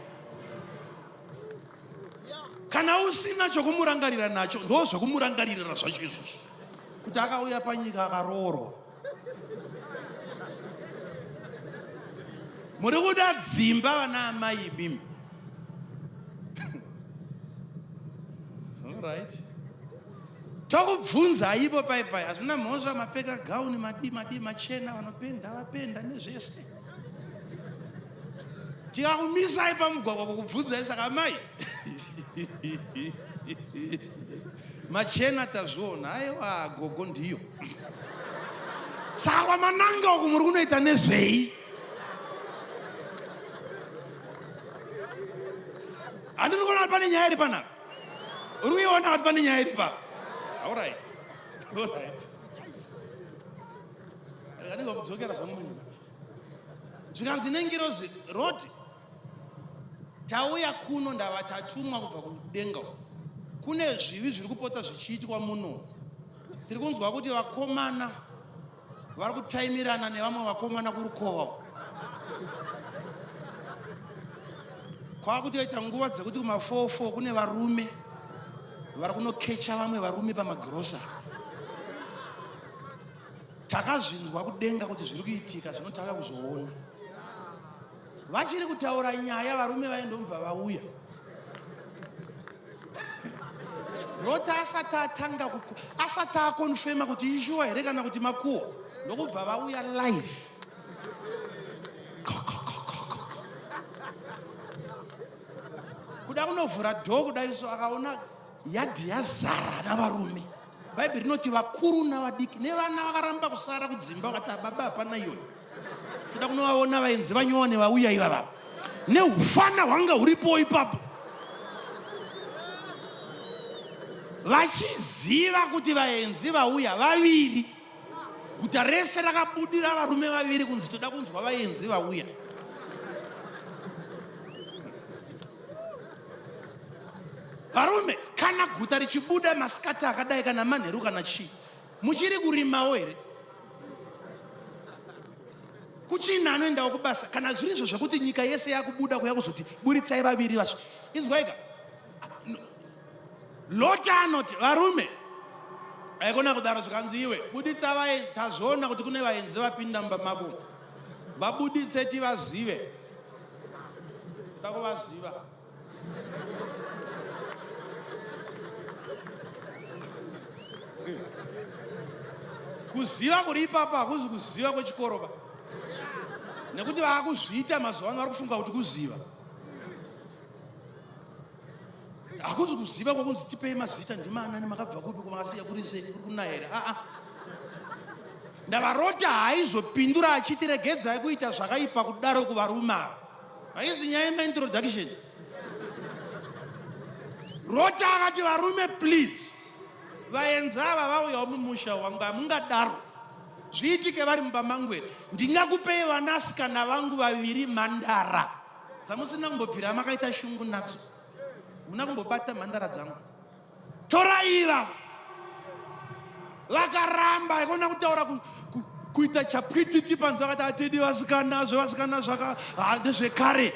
Kana usina chokumurangarira nacho, ndo zvokumurangaririra zvacho izvozvo, kuti akauya panyika akaroorwa. Muri kuda dzimba vana amai bimi. Alright. Tokubvunza ipo paipai, hazvina mhosva mapfeka gauni madi machena, vanopenda vapenda nezvese. Tikakumisai pamugwagwa kukubvunzai, saka mai machena tazviona, aiwa gogo ndiyo. Saka mananga uku muri kunoita nezvei? Handiri kuona pane nyaya iri panapa. Uri kuiona kuti pane nyaya iri pa. Alright. Anenge kudzokera zvamunhu. Zvikanzi nengirozi Lot, tauya kuno ndava tatumwa kubva kudenga. Kune zvivi zviri kupota zvichiitwa muno. Tiri kunzwa kuti vakomana vari kutaimirana nevamwe vakomana kurukova. Kwakutoita nguva dzekuti kumafofo kune varume vari kunokecha vamwe varume pamagirosa. Takazvinzwa kudenga kuti zviri kuitika, zvinotaka kuzoona. Vachiri kutaura nyaya, varume vaindomubva vauya. Lot asati akonfema kuti ishuwa here kana kuti makuwa, ndokubva vauya live. Kuda kunovhura dhoo kudai, so akaona yadhi yazara navarume. Bhaibheri rinoti vakuru navadiki nevana vakaramba kusara kudzimba, vakati baba hapana iyoyo. toda kunovaona vaenzi vanyowa nevauya ivava neufana hwanga huripo ipapo, vachiziva kuti vaenzi vauya vaviri, guta rese rakabudira varume vaviri kunzi toda kunzwa vaenzi vauya. Varume, kana guta richibuda masikati akadai kana manheru kana chii, muchiri kurimawo here? Kuchina anoendawo kubasa kana zviri izvo zvekuti nyika yese yakubuda kuya kuzoti buritsai vaviri vasvo. Inzwaika, Loti anoti varume aikona kudaro zvikanzi iwe buditsa vaenzi, tazoona kuti kune vaenzi vapinda mumba mako, vabuditse tivazive. Toda kuvaziva. Kuziva kuri ipapa hakuzi kuziva kwechikoro ba, nekuti vakuzviita mazuva ano vari kufunga kuti kuziva. Hakuzi kuziva kwakunzi tipei mazita ndimaanani, makabva kupi, kumakasiya kuri sei, kuri kuna here. Ndavarota haizopindura achiti regedzai kuita zvakaipa kudaro kuvarume ava. Haizi nyaya yemaintroduction. Rota akati varume please, vaenzi ava vauyawo mumusha wangu, hamungadaro zviitike vari mumba mangu here. Ndingakupei vanasikana vangu vaviri mhandara dzamusina kumbobvira makaita shungu nadzo, muna kumbobata mhandara dzangu. Tora iva vakaramba ikona kutaura kuita chapwititi panze, vakati atidi vasikana zvevasikana ndezvekare.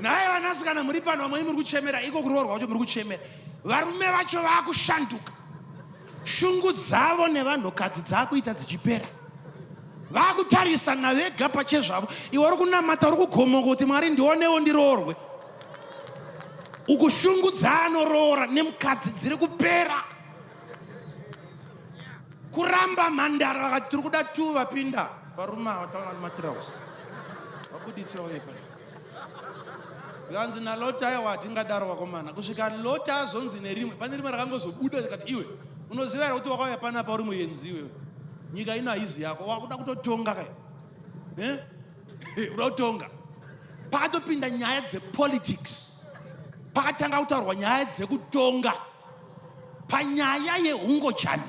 Naye vanasikana muri pano vamwe muri kuchemera, iko kuroorwa kwacho muri kuchemera. Varume vacho vakushanduka, shungu dzavo nevanhukadzi dzakuita dzichipera, vakutarisana vega pachezvavo. Iwe uri kunamata, uri kugomoka kuti Mwari ndionewo ndiroorwe. Uku shungu dzaanoroora nemukadzi dziri kupera, kuramba mhandara. Vakati tiri kuda tu vapinda varume ava taona matirausi vabuditsewo vepa. Zvanzi naLoti aiwa hatingadaro vakomana, kusvika Loti azonzi nerimwe, pane rimwe rakangozobuda rikati iwe unoziva here kuti wakauya panapa uri muenzi iwe, nyika ino haizi yako, wakuda kutotonga kai, uda kutonga. Pakatopinda nyaya dzepolitics, pakatanga kutaurwa nyaya dzekutonga panyaya yeungochani,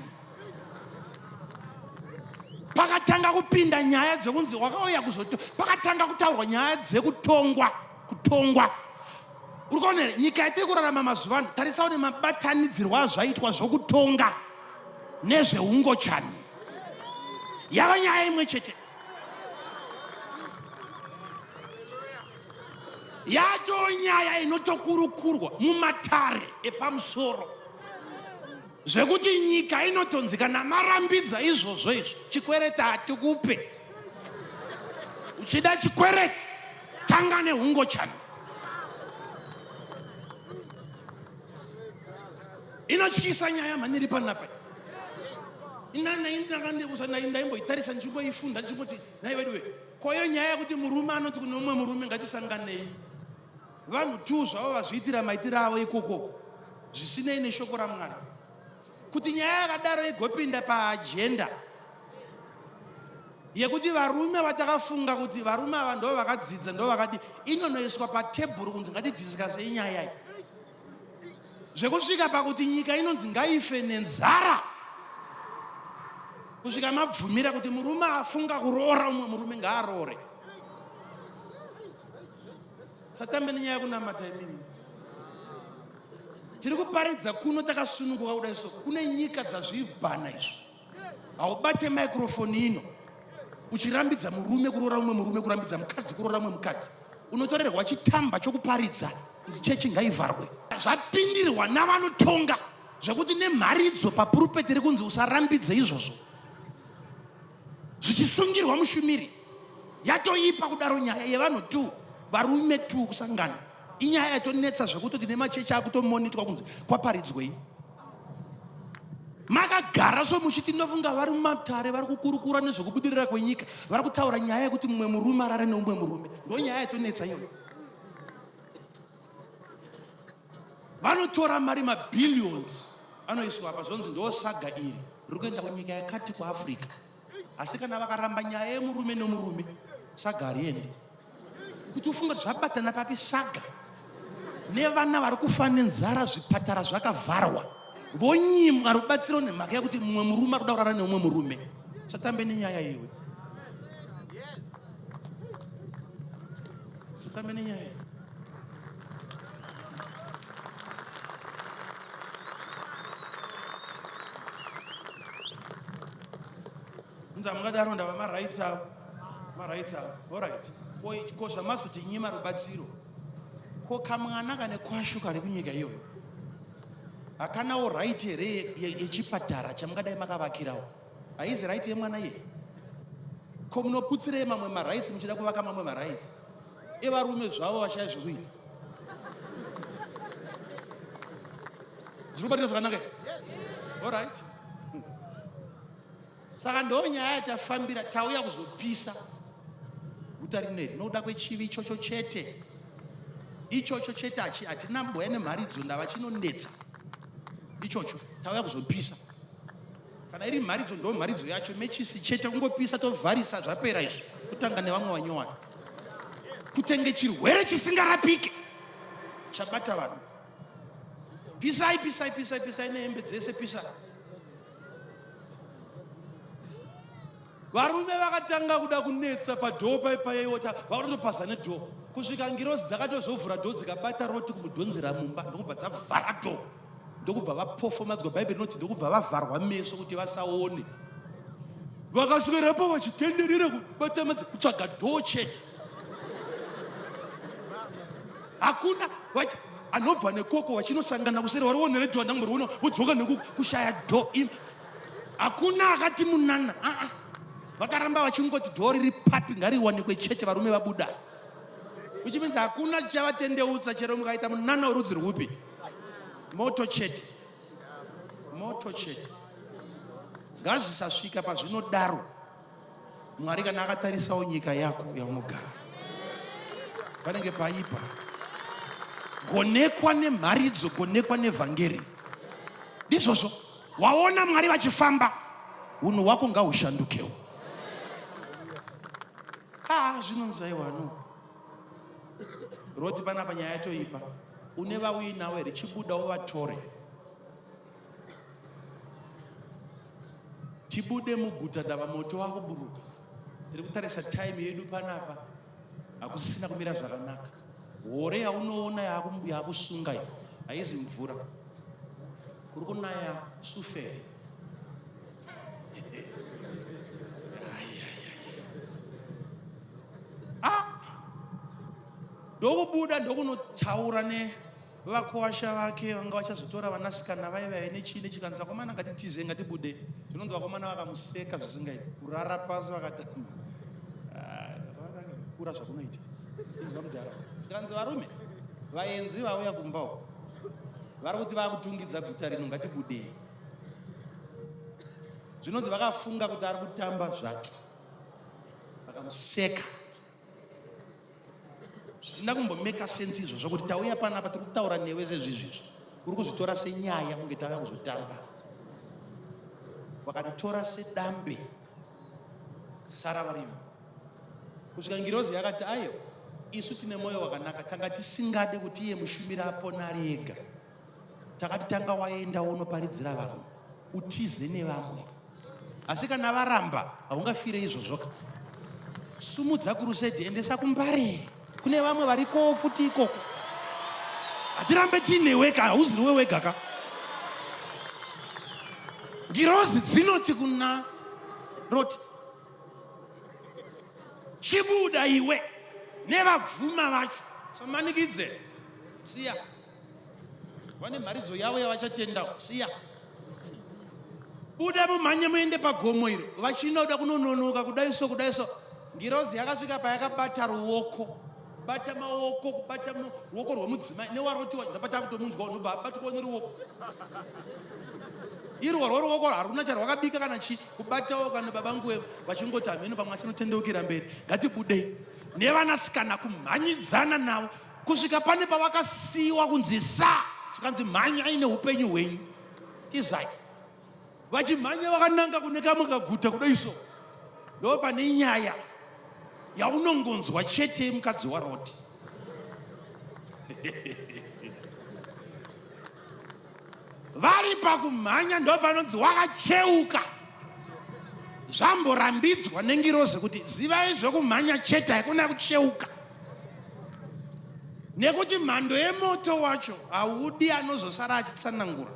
pakatanga kupinda nyaya dzekunzi wakauya kuzotonga, pakatanga kutaurwa nyaya dzekutongwa. Kutongwa. Urikuona here nyika yatiri kurarama mazuva ano, tarisawo nemabatanidzirwa azvaitwa zvokutonga nezveungochani, yava nyaya imwe chete. Yato nyaya inotokurukurwa mumatare epamusoro, zvekuti nyika inotonzi kana marambidza izvozvo izvi, chikwereti hatikupe. Uchida chikwereti, tanga neungochani. Inotyisa nyaya maniri panapa. Ndaimboitarisa ndichimboifunda ndichimboti naiwewe, kwayo nyaya yekuti murume anoti kune umwe murume ngatisanganei. Vanhu tu zvavo vazviitira maitiro avo ikoko, zvisinei neshoko raMwari. Kuti nyaya yakadaro igopinda paagenda yekuti varume vatakafunga kuti varume ava ndo vakadzidza, ndo vakati inonoiswa patebhuru kunzi ngatidhisikasei nyaya iyi, zvekusvika pakuti nyika inonzi ngaife nenzara, kusvika mabvumira kuti murume afunga kuroora umwe murume ngaaroore. Satambe nenyaya yekunamata imini. Tiri kuparidza kuno takasununguka kudai so, kune nyika dzazvibhana izvo. Haubate maikrofoni ino uchirambidza murume kuroora umwe murume, kurambidza mukadzi kuroora umwe mukadzi, unotorerwa chitamba chokuparidza kuti chechi ngaivharwe. Zvapindirwa navanotonga zvekuti nemharidzo papurupeti iri kunzi usarambidze izvozvo, zvichisungirwa mushumiri. Yatoipa kudaro nyaya yevanhu tu, varume tu kusangana. Inyaya yatonetsa zvekutoti nemachechi akutomonitwa kunzi kwaparidzwei. Makagara so muchiti ndofunga vari mumatare vari kukurukura nezvekubudirira kwenyika, vari kutaura nyaya yekuti mumwe murume arare neumwe murume. Ndo nyaya yatonetsa iyo. vanotora mari mabillions anoiswa apa zvonzi ndo saga iri riri kuenda kunyika yakati kuAfrica. Asi kana vakaramba nyaya yemurume nomurume, saga hariendi. Kuti ufunga zvabatana papi saga nevana vari kufa nenzara, zvipatara zvakavharwa, vonyimwa rubatsiro nemhaka yekuti mumwe murume ari kuda kurara neumwe murume. Satambe nenyaya iwe, satambe nenyaya. Unza mungadaro ndava marights avo, marights avo, alright. Ko zvamazoti nyima rubatsiro, ko kamwana kane kwasho kari kunyika iyo akanawo right here yechipatara chamungadai makavakirawo, haizi right yemwana iye. Ko munoputsirei mamwe marights muchida kuvaka mamwe marights evarume zvavo vashaya zvokuita? Zvinobatira zvakanaka, alright. Saka ndo nyaya yatafambira, tauya kuzopisa guta rineri nokuda kwechivi ichocho chete. Ichocho chete hatina mboya nemharidzo ndava chinonetsa. Ichocho tauya kuzopisa. Kana iri mharidzo ndo mharidzo yacho, mechisi chete kungopisa tovharisa zvapera izvi, kutanga nevamwe vanyowani. Kutenge chirwere chisingarapike chabata vanhu. Pisai, pisai, pisai, pisai nehembe dzese pisai. Varume vakatanga kuda kunetsa padhoo paipaiota, vakatopasa nedhoo. Kusvika ngirozi dzakatozovhura dhoo dzikabata Roti kumudhonzera mumba, ndokubva dzavhara dhoo. Ndokubva vapofomadzwa, Bhaibheri rinoti ndokubva vavharwa meso kuti vasaone. Vakaswerapo vachitenderera kubatamadza kutsvaga dhoo chete. Hakuna anobva nekoko vachinosangana kuseri vari wonere dhoo ndangori uno wodzoka nekushaya dhoo. Hakuna akati munana. Vakaramba vachingoti dhoo riri papi ngariwanikwe chete varume vabuda. Which means hakuna chavatendeutsa chero mukaita munana werudzi rwupi. Moto chete, moto chete. Ngazvisasvika pazvinodaro. Mwari kana akatarisawo nyika yako yaunogara, panenge paipa. Gonekwa nemharidzo, gonekwa nevhangeri. Ndizvozvo waona Mwari vachifamba, unhu hwako ngahushandukewo. Zvinonzaiwa no. Roti panapa nyaya yatoipa. Une vauyi nawe richibuda uvatore. Tibude muguta ndava moto wako buruka. Tiri kutarisa time yedu panapa, hakusisina kumira zvakanaka. Hore yaunoona yakusunga iyi haizi mvura, kuri kunaya sufere. Ndokubuda ndokunotaura nevakwasha vake vanga vachazotora vanasikana vaiva nechine chikanza komana ngatitize ngatibude. Tinonzi vakomana vakamuseka zvisingaiti, kurara pasi vakati kura zvakunoita. Tikanzi varume vaenzi vauya kumbawo vari kuti vakutungidza guta rino ngatibudei. Zvinonzi vakafunga kuti ari kutamba zvake, vakamuseka. Zvina kumbomeka sense izvo zvokuti tauya panapa tiri kutaura newe sezvizvizvi, kuri kuzvitora senyaya kunge tauya kuzotamba. Vakatitora sedambe sara varimo. Kusvika ngirozi yakati ayo, isu tine mwoyo wakanaka, tanga tisingade kuti iye mushumira apona ari ega. Takati tanga waenda unoparidzira vanhu, utize nevamwe. Asi kana varamba haungafire izvozvoka. Sumudza kurusedi, endesa kumbare. Kune vamwe variko futi ikoko. Hatirambe tine wega, hauziriwe wega ka. Ngirozi dzinoti kuna Roti, chibuda iwe nevabvuma vacho samanikidze siya. Vane mharidzo yavo yavachatendawo siya. Buda mumhanye muende pagomo iro, vachinoda kunononoka kudaiso kudaiso. Ngirozi yakasvika payakabata ruoko, bata maoko, kubata ruoko rwemudzimai newaroti ndapata kutomunzwa unobva abatwa neruoko. Irwo ruoko haruna charwakabika kana chi kubatawo kana babangu vachingoti ameno pamwe achinotendeukira mberi. Ngatibudei nevanasikana kumhanyidzana navo kusvika pane pavakasiyiwa kunzi sa zvikanzi mhanya ine upenyu hwenyu tizai. Vachimhanya vakananga kune kamwe kaguta kudaiso, ndo pane nyaya yaunongonzwa chete yemukadzi waRoti. Vari pakumhanya ndo panonzi wakacheuka. Zvamborambidzwa nengirozi kuti zivai zvekumhanya chete, hakuna kucheuka. Nekuti mhando yemoto wacho haudi anozosara achitsanangura.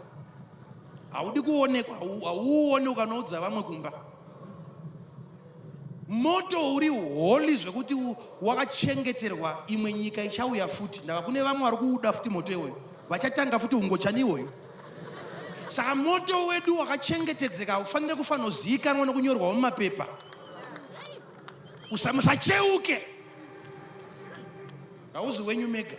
Haudi kuonekwa, hauoni ukanoudza vamwe kumba. Moto uri holi zvekuti wakachengeterwa, imwe nyika ichauya futi. Ndava kune vamwe vari kuuda futi moto iwoyo, vachatanga futi ungochani iwoyo. Saka moto wedu wakachengetedzeka ufanire kufanozikanwa nekunyorwa mumapepa. Musacheuke. Hauzi wenyu mega.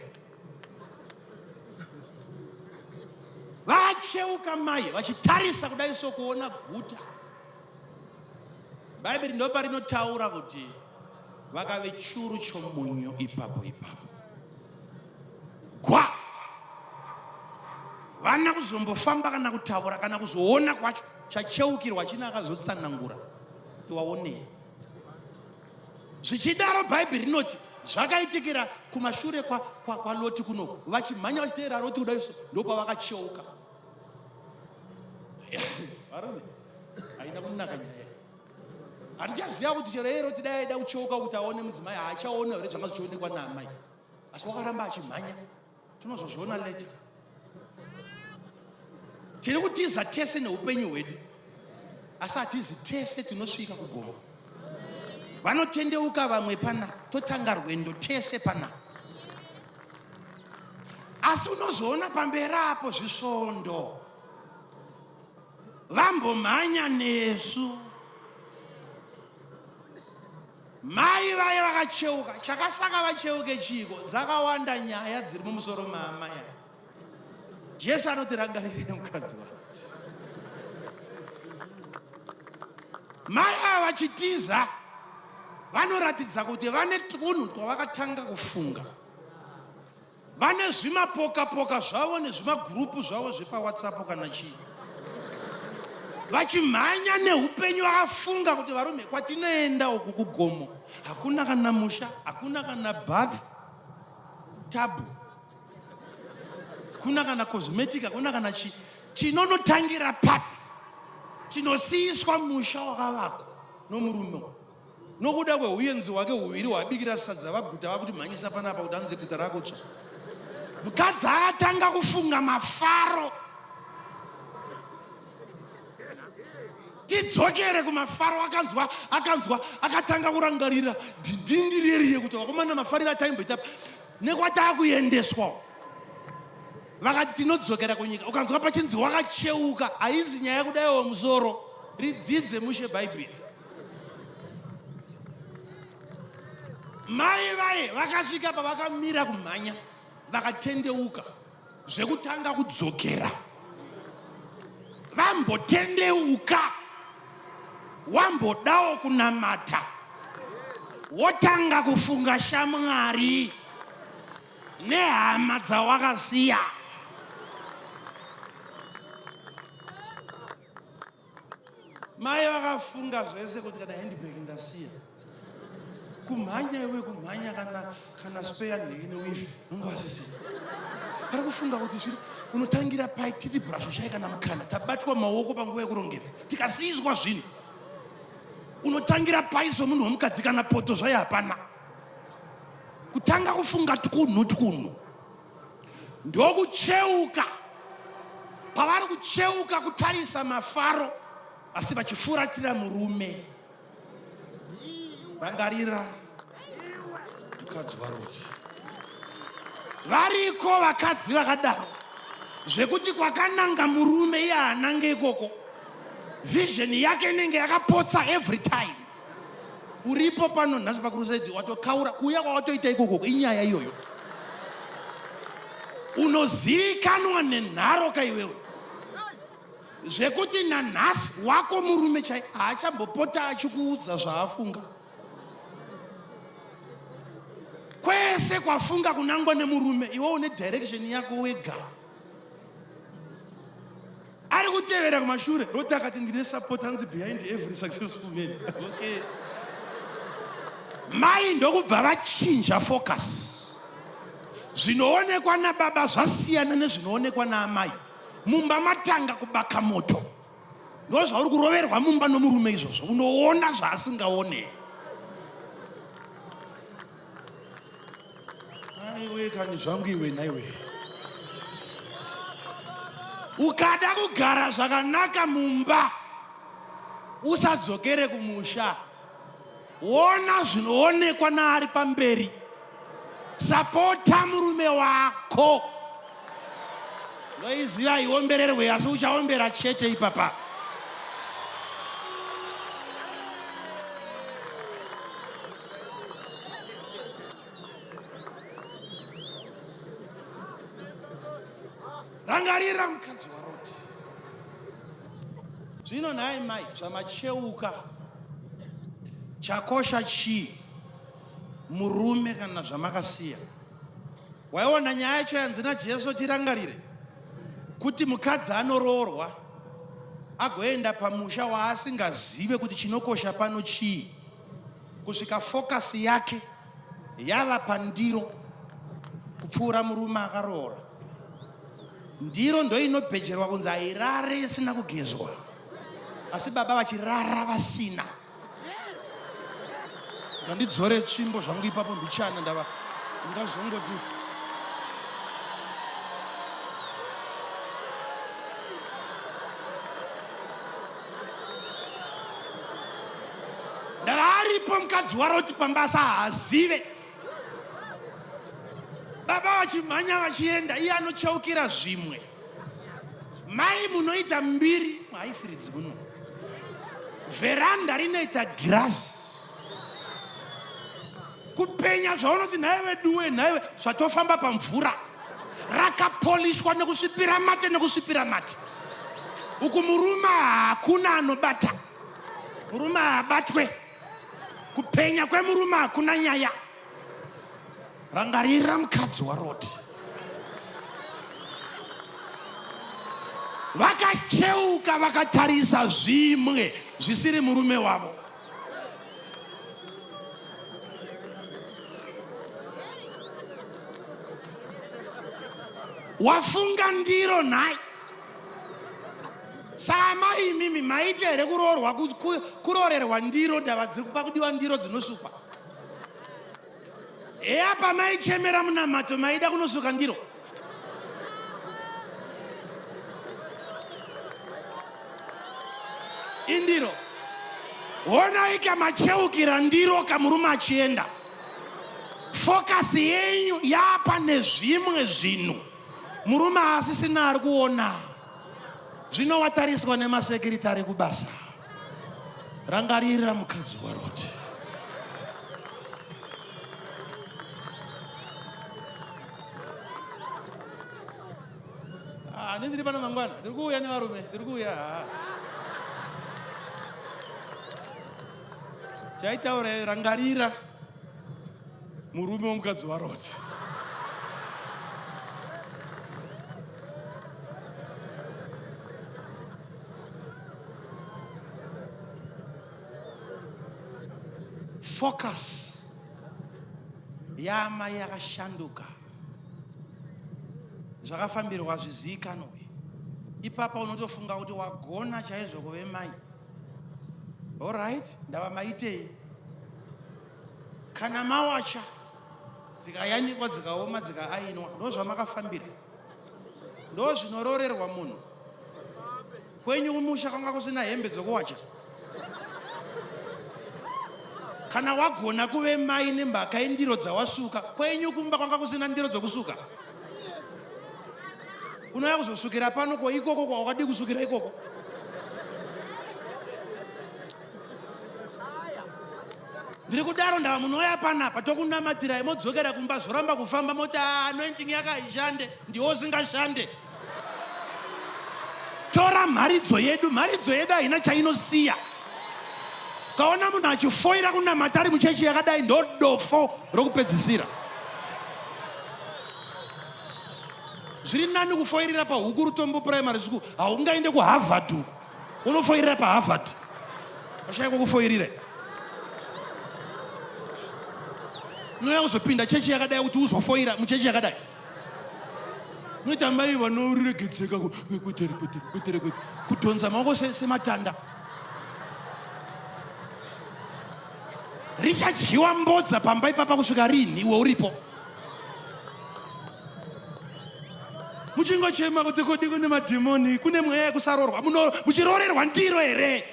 Vacheuka mai vachitarisa kudai so kuona guta. Bhaibheri ndo parinotaura kuti vakave churu chomunyu ipapo. Gwa! Vana kuzombofamba kana kutaura kana kuzoona kwacho chacheukirwa china akazotsanangura tiwaone. Zvichidaro Bhaibheri rinoti zvakaitikira kumashure kwa Loti kuno. Vachimhanya vachiteera Loti kudaiso ndo pavakacheuka. Haina kunaka nyaya. Handichaziva kuti chero Loti dai aida kucheuka kuti aone mudzimai haachaona here zvanga zvichionekwa naamai. Asi wakaramba achimhanya. Tinozozviona leta. Tiri kutiza tese neupenyu hwedu, asi hatizi tese tinosvika kugomo. Vanotendeuka vamwe pana, totanga rwendo tese pana. Asi unozoona pamberi apo zvisvondo. Vambomhanya nesu. Mai vaye vakacheuka. Chakasaka vacheuke chiko, dzakawanda nyaya dziri mumusoro maamai. Jesu anoti Rangarira Mukadzi waLot. Mai ava vachitiza vanoratidza kuti vane tunhu twavakatanga kufunga. Vane zvimapoka-poka zvavo nezvimagurupu zvavo zvepaWhatsApp kana chii. Vachimhanya neupenyu vakafunga kuti varume kwatinoenda uku kugomo hakuna kana musha, hakuna kana bath tabu, hakuna kana cosmetic, hakuna kana chi. Tinonotangira papi? Tinosiyiswa musha wakavakwa nomurume nokuda kweuyenzi wake huviri hwabikira sadza vaguta vakuti mhanyisa panapa kuti anze guta rako tsva. Mukadzi akatanga kufunga mafaro. Tidzokere kumafaro. Akanzwa akatanga kurangarira ndindiririye kuti vakomana mafariro ataimboita nekwata kuendeswa. Vakati tinodzokera kunyika. Ukanzwa pachinzi wakacheuka, haizi nyaya kudaiwo musoro. Ridzidze mushe Bhaibheri. Mai vaye vakasvika pavakamira kumhanya, vakatendeuka zvekutanga kudzokera. Vambotendeuka, wambodawo kunamata, wotanga kufunga shamwari nehama dzawakasiya. Mai vakafunga zvese kuti kana handbag ndasiya. Kumhanya iwe kumhanya kana spare nhene wifi nongwasisi. Vari kufunga kuti zviri unotangira pai titi brush shaika namukana tabatwa maoko panguva yekurongedza tikasiyiswa zvinhu. Unotangira pai somunhu womukadzi kana poto zvayo hapana. Kutanga kufunga tukunhu ndokucheuka. Pavari kucheuka kutarisa mafaro asi vachifuratira murume. Rangarira Mukadzi waLot. Variko vakadzi vakadaro zvekuti kwakananga murume iye hanange ikoko. Vision yake inenge yakapotsa every time. Uripo pano nhasi pakurusedi watokaura kuya kwawatoita ikoko inyaya iyoyo. Unozivikanwa nenharo kaiwewe zvekuti nanhasi wako murume chai haachambopota achikuudza zvaafunga. Kwese kwafunga kunangwa nemurume, iwe une direction yako wega. kutevera kumashure Lot akati ndine supporters behind every successful man. Okay. Mai ndokubva vachinja focus. Zvinoonekwa nababa zvasiyana nezvinoonekwa naamai. Mumba matanga kubaka moto. Ndozvauri kuroverwa mumba nomurume izvozvo. Unoona zvaasingaone. Aiwe kani zvangu iwe naiwe. Ukada kugara zvakanaka mumba usadzokere kumusha. Ona zvinoonekwa naari pamberi. Sapota murume wako. Noiziva iombererwe asi uchaombera chete ipapa. Rangarira Mukadzi waLot. Zvino nhai mai zvamacheuka. Chakosha chii? Murume kana zvamakasiya. Waiona nyaya yacho yanzi naJesu tirangarire. Kuti mukadzi anoroorwa agoenda pamusha waasingazive kuti chinokosha pano chii. Kusvika focus yake yava pandiro kupfuura murume akaroora. Ndiro ndo inobhejerwa kunzi airare isina kugezwa. Asi baba vachirara vasina. Ngandidzore tsvimbo zvangu ipapo mbichana ndava ndazongoti ndava aripo mukadzi waLot pambasa haazive. Baba vachimhanya vachienda iye anocheukira zvimwe. Mai munoita mbiri haifiridzi muno. Veranda rinoita girazi. Kupenya zvaunoti nhaiwe duwe nhaiwe zvatofamba pamvura. Rakapolishwa nekusvipira mate. Uku murume hakuna anobata. Murume habatwe. Kupenya kwemurume hakuna nyaya. Rangarira Mukadzi waLot. Vakacheuka vakatarisa zvimwe zvisiri murume wavo. Wafunga ndiro nhai. Samai mimi maite here kurorerwa ndiro ndava dziri kupa kudiwa ndiro dzinosukwa. Eapa maichemera munamato maida kunosuka ndiro. Indiro. Ona ika macheukira ndiro kamurume achienda. Focus yenyu yapa nezvimwe zvinhu. Murume asisina ari kuona. Zvino watariswa nemasekretari kubasa. Rangarira Mukadzi waLot. Ndiri pano mangwana. Ndiri kuuya nevarume. Ndiri kuuya. Chaitaura rangarira murume womukadzi waLot. Focus yama yakashanduka. Zvakafambirwa zvizikanwe. Ipapa unotofunga kuti wagona chaizvo kuve mai. All right, ndava maitei. Kana mawacha dzikayanikwa dzikaoma dzikaainwa ndozvamakafambira. Ndozvinororerwa munhu. Kwenyu kumusha kwanga kusina hembe dzokuwacha. Kana wagona kuve mai nembaka yendiro dzawasuka, kwenyu kumba kwanga kusina ndiro dzokusuka. Unouya kuzosukira pano ko ikoko kwawakadi kusukira ikoko. Ndiri kudaro ndava munouya panapa tokunamatira modzokera kumba zoramba kufamba moti anointing yakaishande ndiwo singashande. Tora mharidzo yedu haina chainosiya. Kaona munhu achifoira kunamata ari muchechi yakadai ndodofo rokupedzisira. zviri nani kufoirira pahuku Rutombo primary school haungaende kuHarvard unofoirira paHarvard vashaiko kufoirira unoya kuzopinda chechi yakadai kuti uzofoira muchechi yakadai unoita mai vanoriregedzeka kwetere kudhonza maoko sematanda richadyiwa mbodza pamba ipapa kusvika rini iwe uripo muchingochema kuti kodi kune madhimoni kune mweya yekusarorwa muchirorerwa ndiro here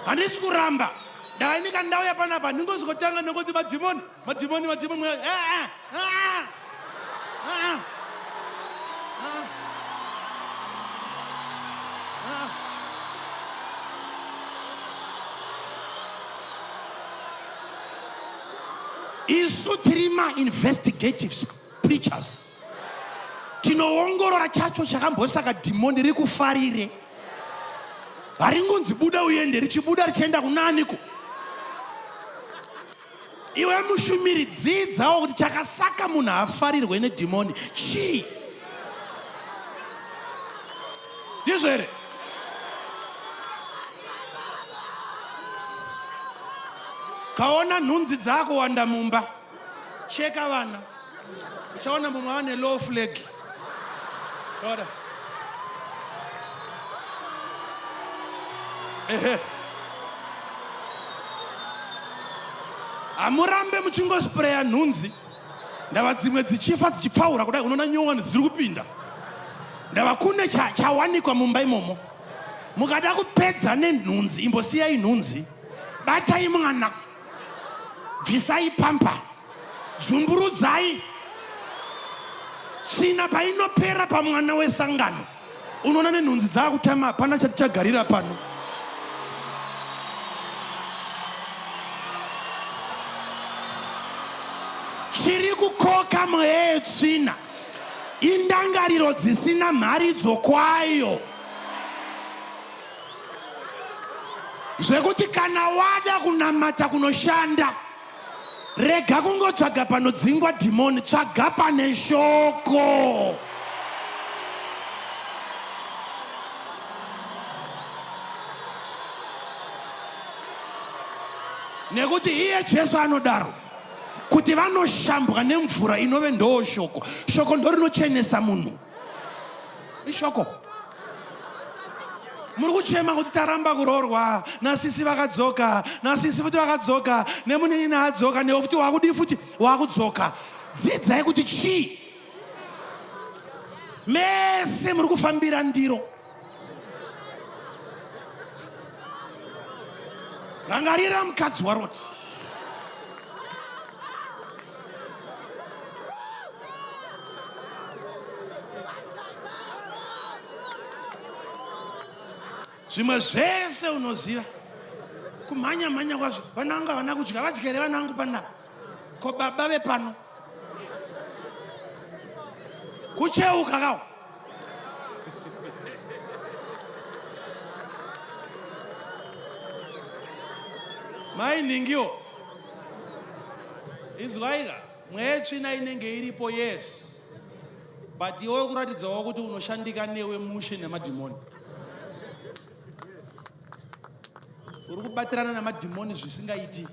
handisi kuramba ndainika ndauya panapa ndingozikotanga nekuti madhimoni isu tirima investigative preachers tinoongorora chacho chakambosaka dhimoni rikufarire haringonzi buda uende richibuda richienda kunaniko iwe mushumiri dzidzawo kuti chakasaka munhu afarirwe nedhimoni chii ndizvo here kaona nhunzi dzako wanda mumba cheka vana uchaona mumwe ane low flag ora hamurambe muchingospreya nhunzi ndava dzimwe dzichifa dzichipfaura kudai unoona nyowani dziri kupinda ndava kune chawanikwa mumba imomo mukada kupedza nenhunzi imbosiyai nhunzi batai mwana bvisai pampa dzumburudzai tsvina painopera pamwana wesangano unoona nenhunzi dzaakutama hapana chati chagarira pano chiri kukoka mweya yetsvina indangariro dzisina mharidzo kwayo zvekuti kana wada kunamata kunoshanda rega kungotsvaga panodzingwa dhimoni tsvaga pane shoko nekuti iye Jesu anodaro kuti vanoshambwa nemvura inove ndoo shoko shoko ndo rinochenesa munhu ishoko muri kuchema kuti taramba kurorwa nasisi vakadzoka nasisi futi vakadzoka nemunini adzoka newe futi wakudi futi wakudzoka dzidzai kuti chii mese muri kufambira ndiro Rangarira Mukadzi waLot zvimwe zvese unoziva kumhanya kwazvo vanangu havana kudya vadyere vanangu panapa ko baba vepano kucheuka kawo mai ningiwo inzwaika mweya yetsvina inenge iripo yes but iwe kuratidzawo kuti unoshandika newe mushe nemadhimoni uri kubatirana namadhimoni zvisingaiti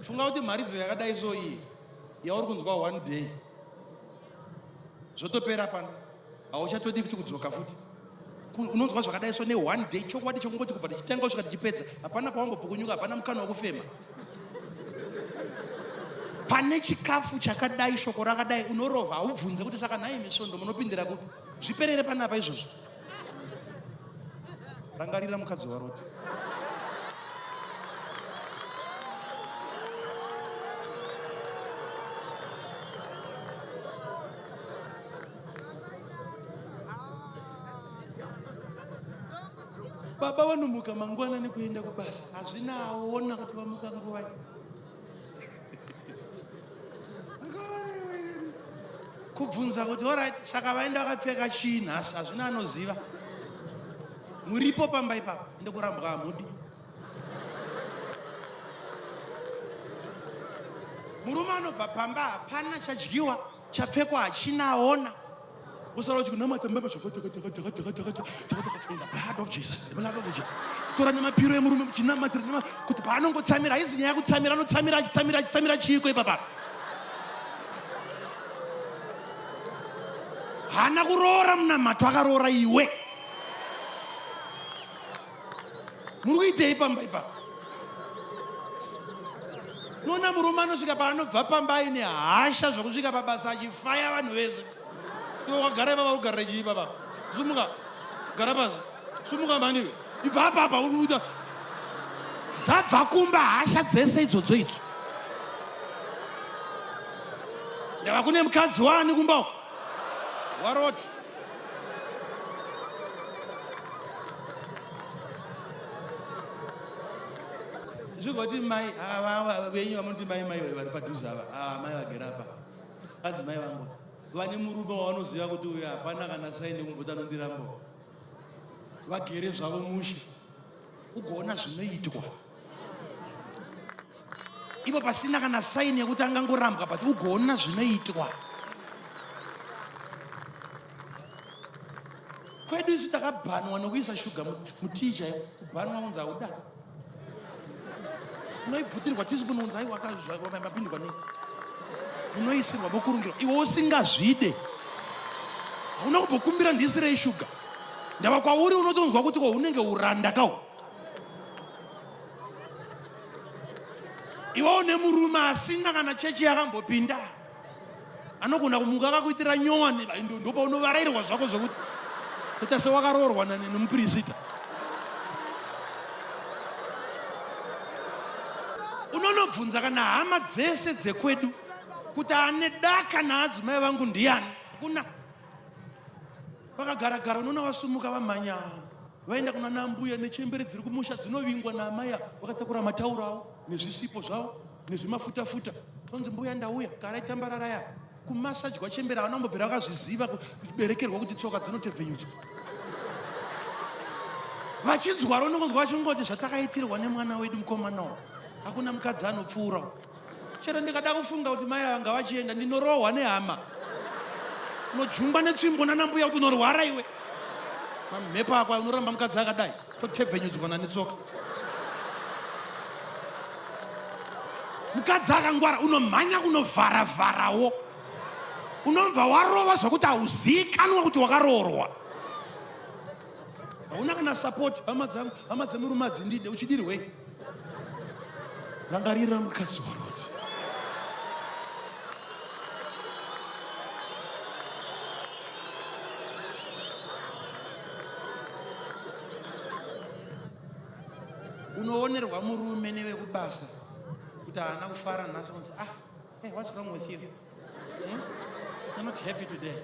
funga kuti mharidzo yakadai so iyi yauri kunzwa one day zvotopera pano hauchatodi futi kudzoka futi unonzwa zvakadai so ne1 day chokwadi chokungoti kubva tichitanga kusvika tichipedza hapana pawambopukunyuka hapana mukana wekufema pane chikafu chakadai shoko rakadai unorovha haubvunze kuti saka nhai misvondo munopindira kuti zviperere panapa izvozvo Rangarira Mukadzi waLot baba vanomuka mangwanani kuenda kubasa hazvinaona kuti vamuka nguva kubvunza kuti alright saka vaenda vakapfeka chii nhasi hazvina anoziva muripo pamba ipapa ende kurambwa hamudi murume anobva pamba hapana chadyiwa chapfekwa hachinaona kusara uchikunamata mbaba in the blood of Jesus, the blood of Jesus. Tora nemapiro emurume muchinamatira kuti paanongotsamira haizi nyaya yekutsamira, anotsamira achitsamira chiko ipapa. Hana kuroora munamato, akaroora iwe. Muri kuitei pamba ipapa? Nona murume anosvika paanobva pamba aine hasha zvokusvika pabasa achifaya vanhu vese. Iwe wakagara ipapa ugarire chii papa? Sumuka, gara pasi. Sumuka mani. Ibva papa uruta. Dzabva kumba hasha dzese idzodzo idzo. Ndava kune mukadzi wani kumba waLot. Zvigoti mai venyu vamunoti mai vari padhuze ava mai vagere apa adzimai vangu vane murume wavanoziva kuti uyu hapana kana saini kumbuta nondirambo vagere zvavo mushe ugoona zvinoitwa ipo pasina kana saini yekuti angangorambwa but ugoona zvinoitwa. Kwedu isu takabhanwa nokuisa shuga muticha kubhanwa kunzi hauda unoibvutirwa teaspoon unzi aiwa mapindurwa nei unoisirwa bokurungirwa iwe usingazvide hauna kumbokumbira ndisirei shuga ndava kwauri unotonzwa kuti unenge uranda kawo iwe une murume asina kana chechi yakambopinda anogona kumuka akakuitira nyowani ndopa unovarairwa zvako zvokuti kuita sewakaroorwa nemupirisita. Unonobvunza kana hama dzese dzekwedu kuti ane daka naadzimai vangu ndiani kuna vakagara unoona vasumuka vamhanya vaenda kuna nambuya nechembere dziri kumusha dzinovingwa naamai vakatakura matauro avo nezvisipo zvavo nezvimafuta tonzi mbuya ndauya gara itambararaya kumasadya chembere havana kumbobvira vakazviziva kuberekerwa kuti tsoka dzinotebvenyudzwa vachinzwa ronongonzwa vachingoti zvatakaitirwa nemwana wedu mukomanawo hakuna mukadzi anopfuura. Chero ndikada kufunga kuti mai anga vachienda ndinorohwa nehama unojungwa netsvimbo nanambuya kuti unorwara iwe mamhepo ako unoramba mukadzi akadai totebvenyudzwa netsoka. Mukadzi akangwara unomhanya kunovharavharawo unobva warova zvokuti hauzikanwa kuti wakaroorwa hauna kana support. Hama dzemurume adzindide uchidirwei? Rangarira Mukadzi waLot. Unoonerwa murume nevekubasa kuti haana kufara nhasi unzi hey, what's wrong with you? You're not happy today.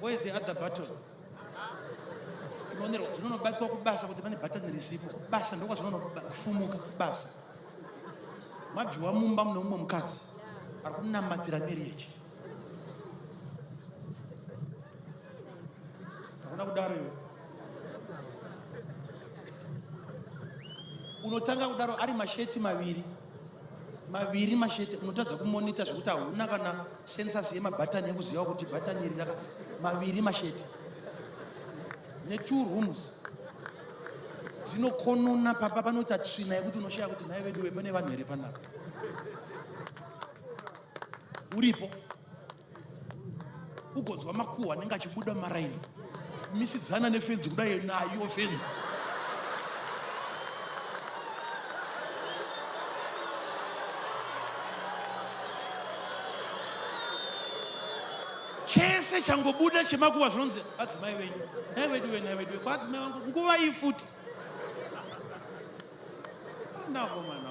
Where is the other button? Zvinonobatwa kubasa kuti pane bhatani risipo basa ndokwa zvinonofumuka basa mabviwa mumba mune mumwe mukadzi ari kunamatira marriage hakuna kudaro iwe unotanga kudaro ari masheti maviri masheti unotadza kumonita zvekuti hauna kana sensasi yemabhatani yekuziva kuti bhatani iri maviri masheti ne2 rooms dzinokonona papa panoti tsvina yekuti unoshaya kuti nai vedu pane vanhu here panapa uripo ugodzwa makuhwa anenge achibuda maraini misidzana nefenzi kudai nayo fenzi chese changobuda chemakuhwa zvinonzi adzimai venyu nai vedu kwadzimai vangu nguva iyi futi nakomana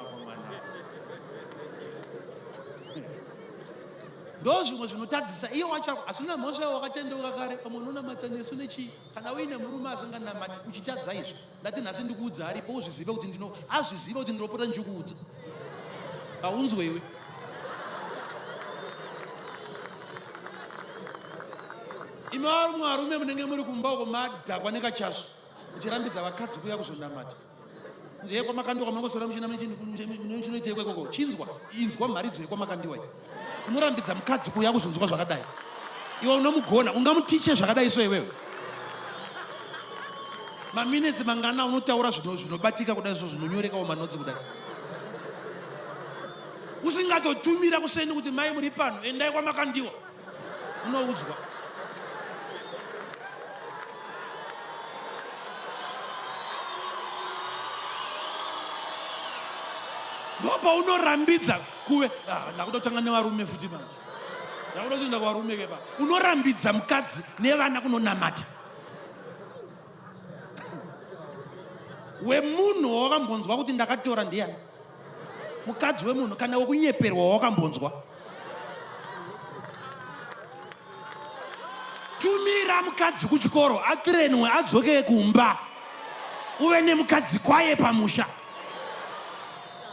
ndo zvimwe zvinotadzisa iye wacho asina mhosva wakatendeuka kare pamwe unonamata nesu nechii kana uine murume asinganamati uchitadza izvi ndati nhasi ndikuudza aripo uzvizive kuti azvizive kuti ndinopota ndichikuudza haunzwe iwe imi varumwe varume munenge muri kumba uko madhakwa nekachaso uchirambidza vakadzi kuya kuzonamata nje kwaMakandiwa munongosora muchina muchinoita ikoko chinzwa inzwa mharidzo yekwaMakandiwa iyi unorambidza mukadzi kuya kuzonzwa zvakadai iwe unomugona ungamutiche zvakadai so iwewe maminitsi mangana unotaura zvinobatika kudai so zvinonyorekawo manotsi kudai usingatotumira kuseni kuti mai muri pano endai kwaMakandiwa unoudzwa ndopa unorambidza kuve ndakuda kutanga nevarume futi manje ndakuda kuenda kuvarume kepa unorambidza mukadzi nevana kunonamata wemunhu wawakambonzwa kuti ndakatora ndiyani mukadzi wemunhu kana wekunyeperwa wawakambonzwa tumira mukadzi kuchikoro atirenwe adzoke kumba uve nemukadzi kwaye pamusha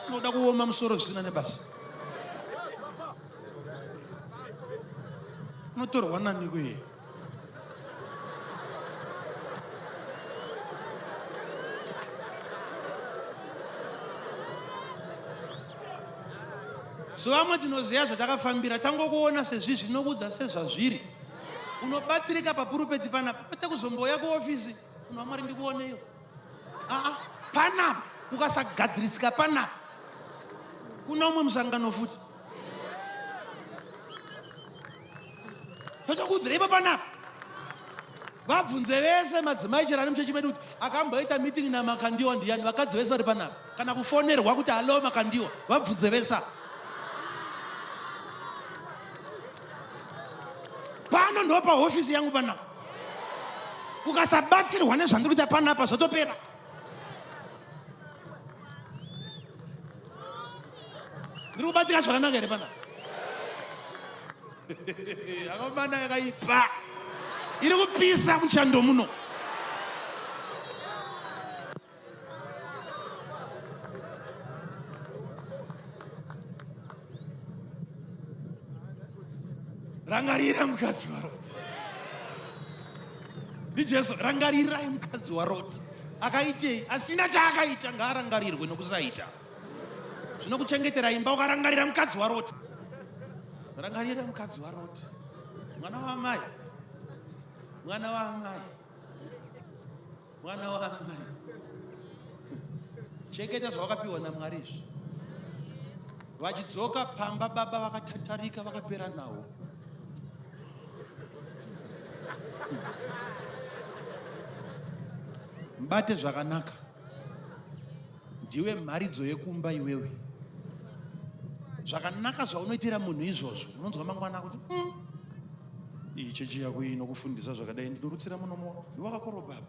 unoda kuoma musoro zvisina nebasa unotorwa nani kuye so vamwe tinoziva zvatakafambira tangokuona sezvizvi zvinokudza sezvazviri unobatsirika papurupeti panapa kwete kuzomboya kuofisi unwa Mwari ndikuoneyo panapa ukasagadzirisika panapa kuna umwe musangano futi totokudzira ipo panapa vabvunze vese madzimai chero ari muchechi medu kuti akamboita meeting naMakandiwa ndiyani vakadzi vese vari panapa kana kufonerwa kuti halo Makandiwa vabvunze vese pano ndo pahofisi yangu panapa ukasabatsirwa nezvandiri kuita panapa zvotopera ndiri kubatika zvakanaka here panapa akomana yakaipa iri kupisa muchando muno rangarira mukadzi waLot ndijesu rangarirai mukadzi waLot akaitei asina chaakaita ngaarangarirwe nokusaita zvinokuchengetera imba ukarangarira mukadzi waLot rangarira mukadzi waLot mwana wamai mwana wamai mwana wamai chengeta zvawakapiwa naMwari izvi vachidzoka pamba baba vakatatarika vakapera nawo mbate zvakanaka ndiwe mharidzo yekumba iwewe zvakanaka zvaunoitira munhu izvozvo unonzwa mangwana kuti iyi chechi yako inokufundisa zvakadai ndidorutsira munomo iwakakoro baba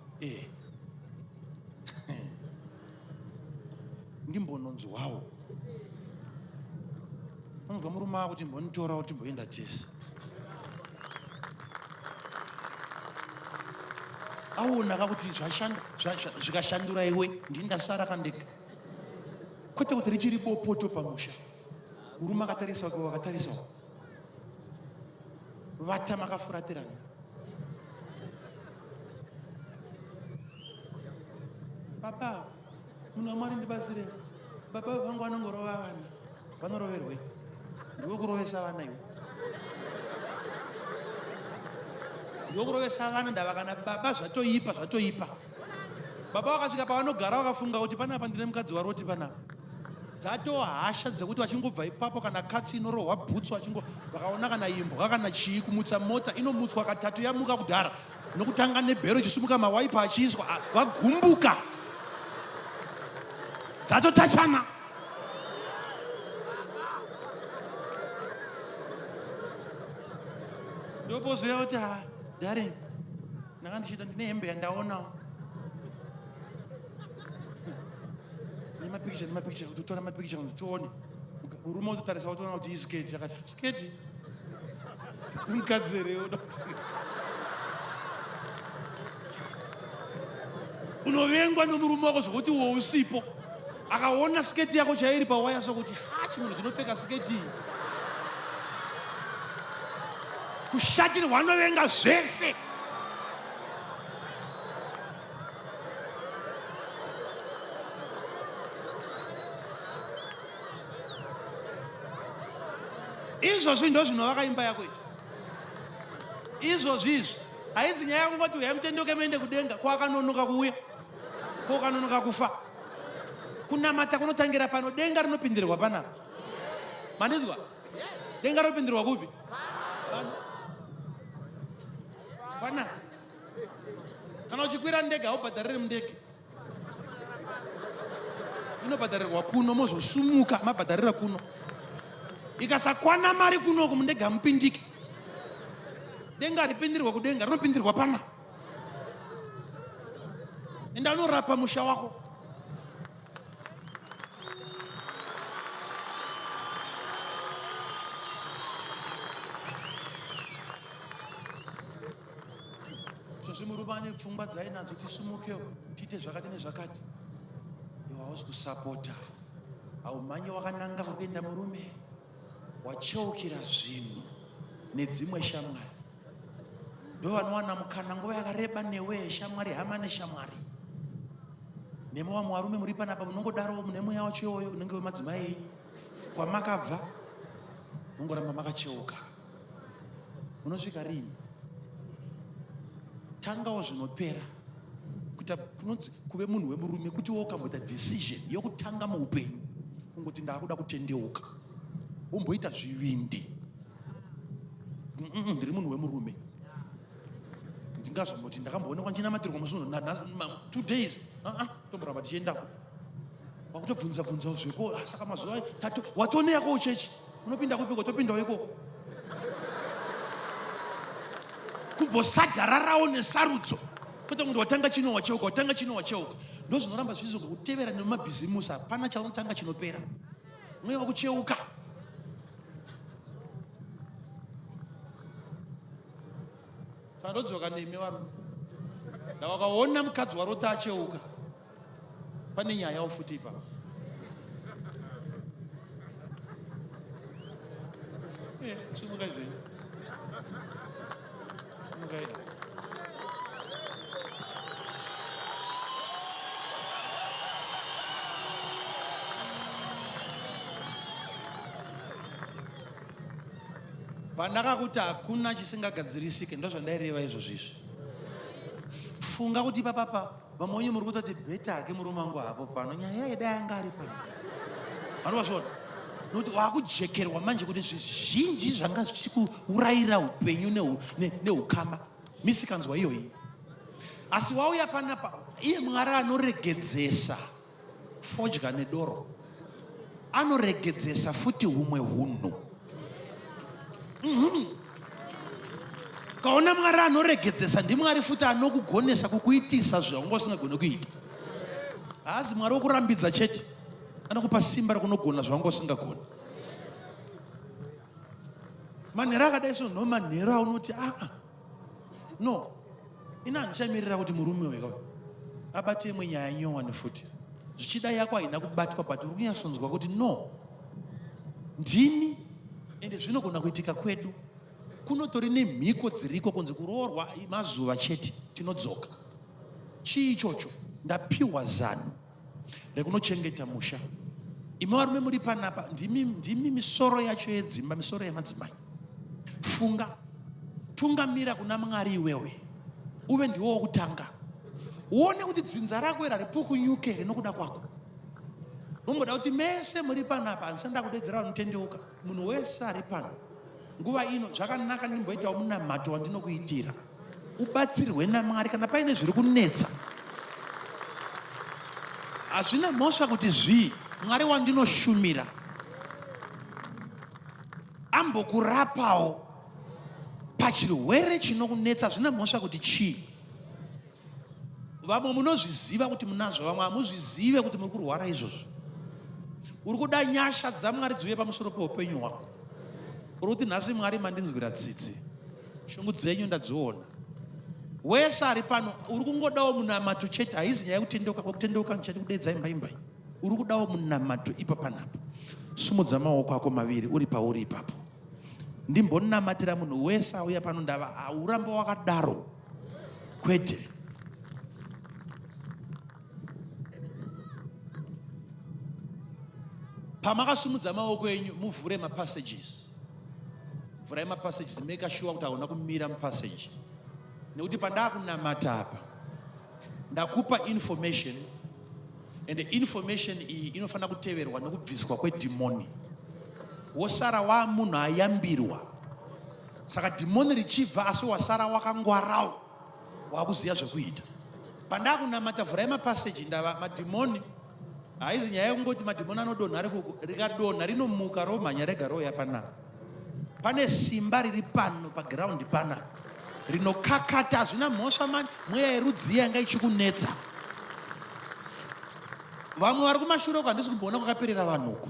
ndimbononzwawo unonzwa murume wako kuti mbonitora kuti mboenda tese aonaka kuti zvikashandura iwe ndindasara kandeka kwete kuti richiri bopoto pamusha murume akatarisa wake wakatarisawo vata makafuratirana papa munhu waMwari ndibatsire baba vangu vanongorova vana vanoroverwe ndiwe kurovesa vana iwe ndokurovesa vana ndava kana baba zvatoipa baba vakasvika pavanogara vakafunga kuti panapa ndine mukadzi waLot panapa dzatohasha dzekuti vachingobva ipapo kana katsi inorohwa bhutsu vakaona kana imbwa kana chii kumutsa mota inomutswa katatu yamuka kudhara nokutanga nebhero ichisumuka mawaipa achiiswa vagumbuka dzatotachana ndopozoya kuti darling ndakandichita ndine hembe yandaonawo nemapikicha kuti utora mapikicha kunzi tione urume utotarisa utoona kuti isiketi akati siketi umukadzere unovengwa nomurume wako zvokuti uwo usipo akaona siketi yako chairi pawaya sokuti chimunhu chinopfeka siketi kushatirwa anovenga zvese izvozvi ndo zvinovaka imba yako izvozvizvi haizi nyaya yakungoti uya mutendeuke muende kudenga kwakanonoka kuuya kwakanonoka kufa. Kunamata kunotangira pano, denga rinopindirwa panapa. Mandinzwa? Denga rinopindirwa kupi? Pana. Kana uchikwira ndege haubhadhariri mundege. Inobhadharirwa kuno, mozosumuka mabhadharira kuno. Ikasakwana mari kuno kumundege hamupindiki. Denga ripindirwa kudenga, rinopindirwa pana. Enda unorapa musha wako. Murubane pfungwa dzainadzo tisumukewo tiite zvakati nezvakati. Iwe hausi kusapota, haumhanye wakananga kupenda murume, wacheukira zvinhu nedzimwe shamwari. Ndo vanowana mukana nguva yakareba newe shamwari, hama neshamwari. Nemo vamwe varume muri panapa munongodaro mune mweya wacho iwoyo unenge wemadzimai, kwamakabva mungoramba makacheuka. Munosvika rini? Tangawo zvinopera kuti kunonzi kuve munhu wemurume kuti wokamboita decision yokutanga muupenyu kungoti ndakuda kutendeuka, umboita zvivindi, ndiri munhu wemurume, ndingazomboti ndakamboonekwa ndinamatirwa musunhu 2 days, tomboramba tichiendako wakutobvunza zveko. Saka mazuva 3 watoneyako uchechi, unopinda kupiko, topindawo ikoko. Kumbosagararawo nesarudzo kwete kuti watanga chino wacheuka, watanga chino wacheuka. Ndo zvinoramba zvizokutevera nemabhizimusi. Hapana chaunotanga chinopera, mweya wakucheuka. Tanodzoka nemi varume, ndawakaona mukadzi waLot acheuka, pane nyaya ufuti ipa. Simuka izvenyu. Pandakakuti hakuna chisingagadzirisike, ndozvandaireva izvozvizvi. Funga kuti papapa vamwe muri kutoti bheta hake murume wangu hapo pano, nyaya yedai anga ari pano. Vanobazviona? Nokuti wakujekerwa manje kuti zvizhinji zvanga zvichikuurayira upenyu neukama. Misikanzwa iyoyi. Asi wauya panapa, iye Mwari anoregedzesa fodya nedoro, anoregedzesa futi humwe hunhu. Kaona Mwari anoregedzesa, ndiMwari futi anokugonesa kukuitisa zvawanga usingagoni kuita. Haasi Mwari wokurambidza chete, anokupa simba rekunogona zvawanga usingagoni. Manhero akadai so no manhero aunoti no, ina handichamirira kuti murume wega abate imwe nyaya nyowani futi. Zvichida yako haina kubatwa, but uri kunyatsonzwa kuti no, ndini, ende zvinogona kuitika kwedu. Kunotori nemhiko dziriko kunzi kuroorwa mazuva chete tinodzoka. Chii ichocho? Ndapiwa zano rekunochengeta musha. Imi varume muri panapa, ndimi misoro yacho yedzimba, misoro yemadzimai. Funga, tungamira kuna Mwari iwewe, uve ndiwo wokutanga. Uone kuti dzinza rako raripo kunyuke nokuda kwako. Umboda kuti mese muri panapa, handisanda kudedzera vanotendeuka, munhu wese ari pano nguva ino, zvakanaka ndimboitawo munamato wandinokuitira. Ubatsirwe naMwari kana paine zviri kunetsa. Hazvina mhosva kuti Mwari wandinoshumira ambokurapawo pachirwere chinokunetsa. Zvina mhosva kuti chii. Vamwe munozviziva kuti munazvo, vamwe hamuzvizive kuti muri kurwara izvozvo. Uri kuda nyasha dzaMwari dziuye pamusoro peupenyu hwako. Uri kuti nhasi Mwari mandinzwira tsitsi, shungu dzenyu ndadziona. Wese ari pano uri kungodawo munamato chete, haizi nyaya yekutendeuka. Kwakutendeuka ndichati kudedza imbai. Uri kudawo munamato ipa panapa. Sumudza maoko ako maviri uri pauri ipapo. Ndimbonamatira munhu wese auya pano, ndava auramba wakadaro kwete. Pamakasumudza maoko enyu, muvhure mapassages. vhurai mapassages, make sure kuti hauna kumira mupassage. Nekuti pandakunamata apa ndakupa information, and the information iyi inofana kuteverwa nekubviswa kwedhimoni. Wosara wa munhu ayambirwa. Saka dhimoni richibva asi wasara wakangwarawo wakuziya zvekuita. Pandakunamata vhurai mapassages, ndava madhimoni haizi nyaya yekungoti madhimoni anodonha rikadonha rinomuka romhanya rega rouya panapa. Pane simba riri pano paground panapa rinokakata. Hazvina mhosva mani, mweya yerudzi yanga ichikunetsa. Vamwe vari kumashure uko handisi kumboona kwakaperera vanhuko.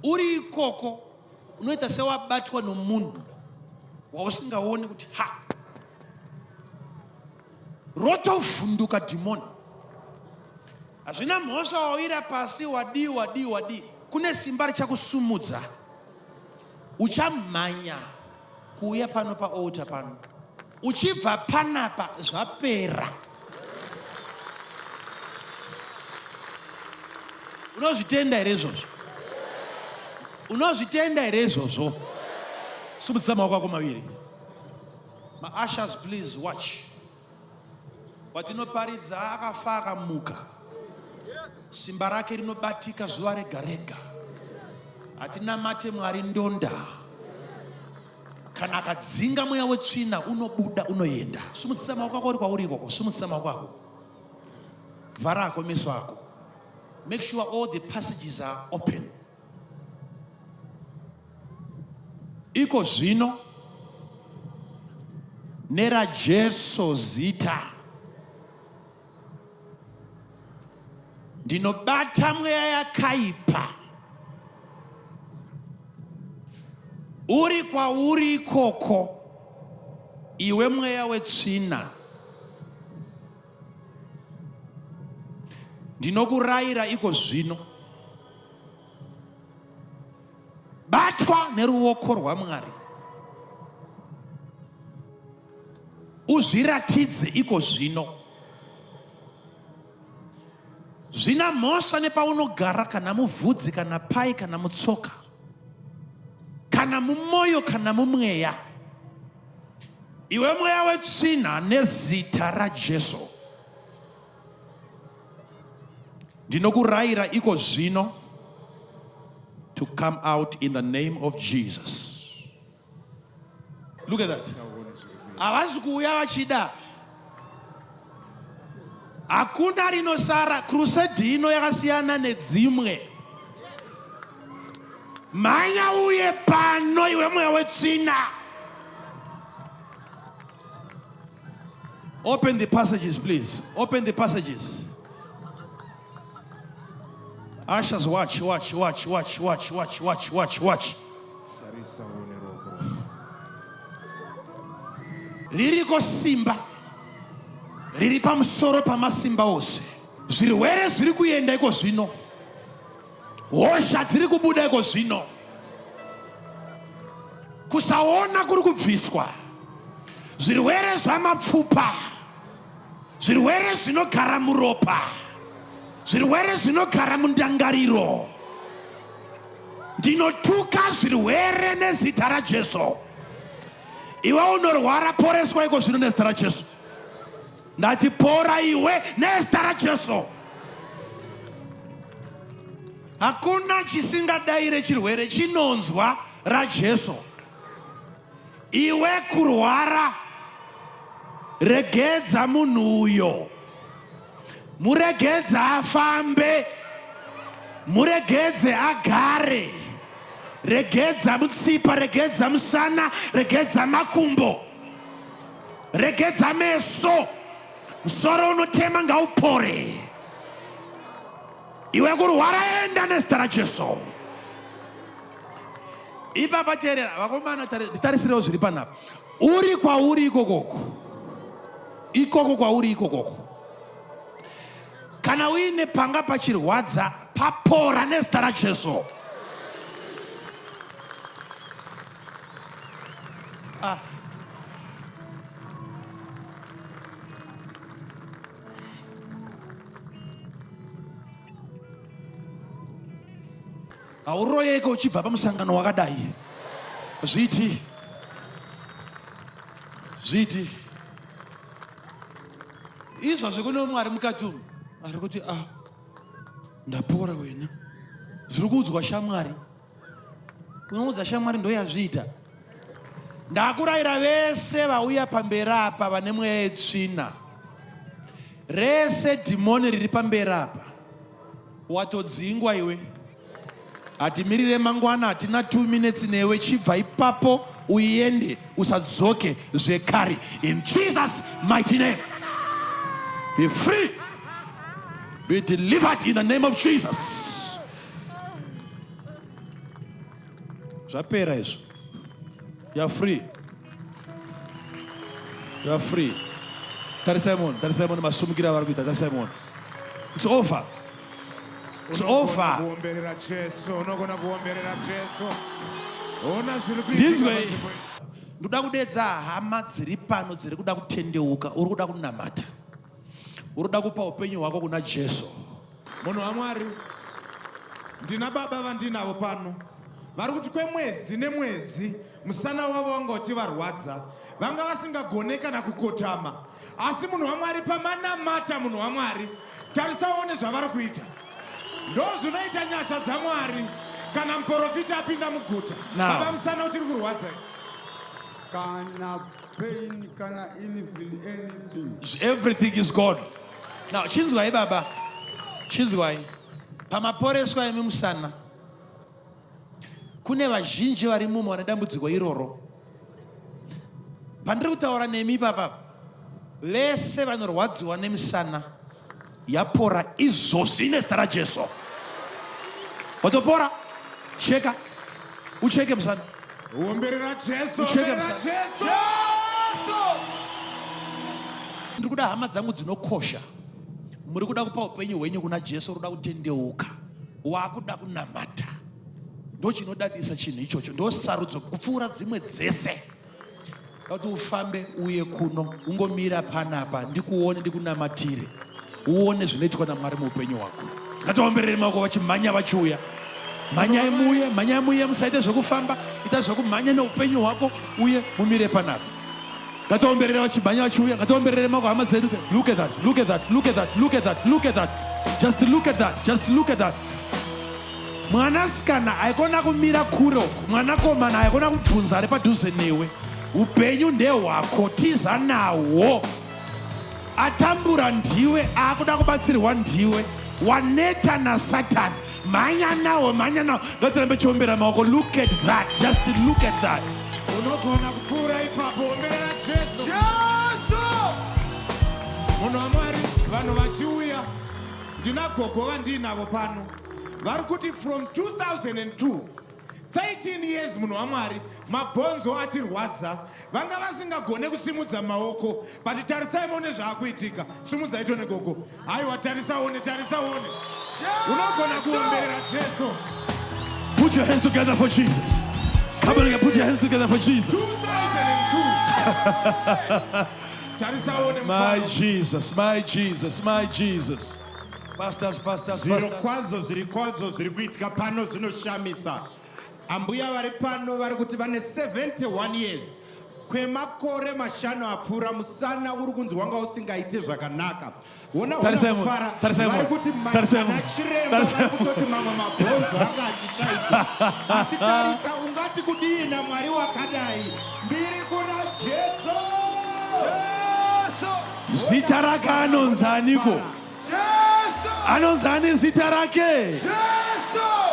Uri ikoko unoita sewabatwa nomunhu wausingaoni kuti ha, rotovhunduka dhimoni. Hazvina mhosva wawira pasi wadi. Kune simba richakusumudza. Uchamhanya kuuya pano paota pano. Uchibva panapa zvapera. Unozvitenda here izvozvo? Unozvitenda here izvozvo? Sumudzisa maoko ako maviri. Ma-ushers, please watch. Watinoparidza akafa akamuka. Simba rake rinobatika zuva rega rega. Hatinamate Mwari ndonda. Kana akadzinga mweya wetsvina unobuda unoenda. Sumudzisa maoko ako uri kwauri ikoko. Sumudzisa maoko ako. Vhara ako meso ako. Make sure all the passages are open. Iko zvino nera Jesu zita ndinobata mweya yakaipa uri kwauri ikoko, iwe mweya wetsvina. Ndinokurayira iko zvino, batwa neruoko rwaMwari. Uzviratidze iko zvino. Zvina mhosva nepaunogara, kana muvhudzi, kana pai, kana mutsoka, kana mumwoyo, kana mumweya. Iwe mweya wetsvina, nezita raJesu ndinokurayira iko zvino to come out in the name of Jesus. Look at that. Havazi kuuya vachida. Hakuna rinosara. Crusade ino yakasiyana nedzimwe. Manya uye pano iwe mweya wetsvina. Open the passages, please. Open the passages. Ushers, watch. Ririko simba riri pamusoro pamasimba ose. Zvirwere zviri kuenda iko zvino. Hosha dziri kubuda iko zvino. Kusaona kuri kubviswa. Zvirwere zvamapfupa. Zvirwere zvinogara muropa. Zvirwere zvinogara mundangariro. Ndinotuka zvirwere nezita raJesu. Iwe unorwara, poreswa iko zvino nezita raJesu. Ndati pora iwe nezita raJesu. Hakuna chisingadayire chirwere, chinonzwa raJesu. Iwe kurwara, regedza munhu uyo. Muregedze afambe, muregedze agare, regedza mutsipa, regedza musana, regedza makumbo, regedza meso, musoro unotema ngaupore. Iwe kurwara, enda nezita raJesu. Ipapa teerera, vakomana tarisirawo zviri panapa. Uri kwauri ikokoko, ikoko kwauri ikokoko. Kana uine panga pachirwadza, papora nezita raJesu. Auroyeko uchibva pamusangano wakadai. Zviti. Izvo zvekuno Mwari mukati umu ari kuti ndapora wena. Zviri kuudzwa shamwari. Unoudza shamwari ndo yazviita. Ndakurayira vese vauya pamberi apa vane mweya yetsvina. Rese dhimoni riri pamberi apa. Watodzingwa iwe. Hatimirire mangwana, hatina 2 minutes newe. Chibva ipapo uiende usadzoke zvekare. In Jesus' mighty name. Be free. Be delivered in the name of Jesus. Zvapera izvo. You are free. You are free. Tarisai munhu masumukira vari kuita. Tarisai munhu. It's over. It's over. Ndinzwe. Ndoda kudedza hama dziri pano dziri kuda kutendeuka. Uri kuda kunamata. Uri kuda kupa upenyu hwako kuna Jesu. Munhu waMwari, ndina baba vandinavo pano. Vari kuti kwemwedzi nemwedzi musana wavo wanga uchivarwadza. Vanga vasingagone kana kukotama. Asi munhu waMwari pamanamata munhu waMwari, tarisaone zvavari kuita. Ndo zvinoita nyasha dzaMwari kana muprofita apinda muguta. Baba musana uchiri kurwadza. Kana pain, kana anything. Everything is gone. Now, chinzwai baba. Chinzwai. Pamaporeswa emi musana. Kune vazhinji vari mumo vane dambudziko iroro. Pandiri kutaura nemi papa. Vese vanorwadziwa nemisana yapora izvozvi nezita raJesu. Watopora? Cheka. Ucheke musana. Uomberera Jesu. Ucheke musana. Ndiri kuda hama dzangu dzinokosha. Muri kuda kupa upenyu hwenyu kuna Jesu, uri kuda kutendeuka. Wakuda kunamata. Ndo chinodadisa chinhu ichocho. Ndo sarudzo kupfuura dzimwe dzese. Kuti ufambe uye kuno, ungomira panapa, ndikuone ndikunamatire. Uone zvinoitwa naMwari muupenyu hwako. Ngatiomberere maoko vachimhanya vachiuya. Mhanyai muye musaite zvokufamba, ita zvokumhanya neupenyu hwako uye mumire panapa. Ngatiomberere vachimhanya vachiuya, ngatiomberere maoko hama dzedu. Look at that, look at that, look at that, look at that, look at that. Just look at that, just look at that. Mwanasikana haikona kumira kure uko. Mwanakomana haikona kubvunza ari padhuze newe. Upenyu ndehwako, tiza nawo. Atambura ndiwe, akuda kubatsirwa ndiwe. Waneta naSatani. Mhanya nawo. Ngatirambe chiombera maoko. Look at that, just look at that. Unogona kupfuura ipapo, omberera Jesu. Munhu waMwari, vanhu vachiuya, ndina gogo vandinavo pano. Vari kuti from 2002, 13 years munhu waMwari, mabhonzo achirwadza. Vanga vasingagone kusimudza maoko. But tarisai muone zvaakuitika. Simudza ito negogo. Aiwa tarisaone. Unogona kuomberera Jesu. Put your hands together for Jesus. Come on, put your hands together for Jesus. 2002. Tarisaone my Jesus, my Jesus, my Jesus. Pastors. Zvirikwazo zviri kuitika pano zvinoshamisa. Ambuya vari pano vari kuti vane 71 years. Kwemakore mashanu apfuura musana uri kunzi wanga usingaite zvakanaka. Vari kuti mana chiremba vari kutoti mamwe mabhonzo anga achishaika. Asi tarisa ungati kudii naMwari wakadai. Mbiri kuna Jesu. Zita rake anonzaniko? Anonzani zita rake?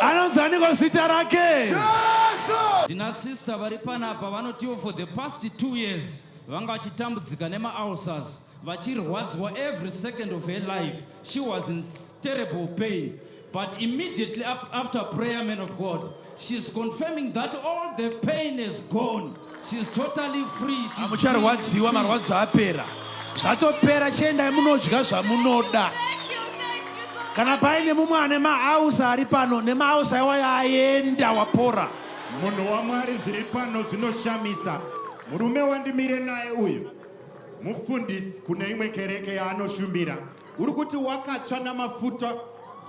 Anonzaniko zita rake? Ndina sister vari panapa vanotiwo for the past 2 years vanga vachitambudzika nema-ulcers vachirwadzwa every second of her life. She was in terrible pain, but immediately after prayer, man of God, she's confirming that all the pain is gone. She's totally free. Amucharwadziwa marwadzo apera. Zvatopera, chiendai munodya zvamunoda. Kana paine mumwe ane maausa ari pano, nemaausa iwa yaenda wapora. Munhu waMwari, zviri pano zvinoshamisa. Murume wandimire naye uyu mufundisi kune imwe kereke yaanoshumira. Uri kuti wakatsva namafuta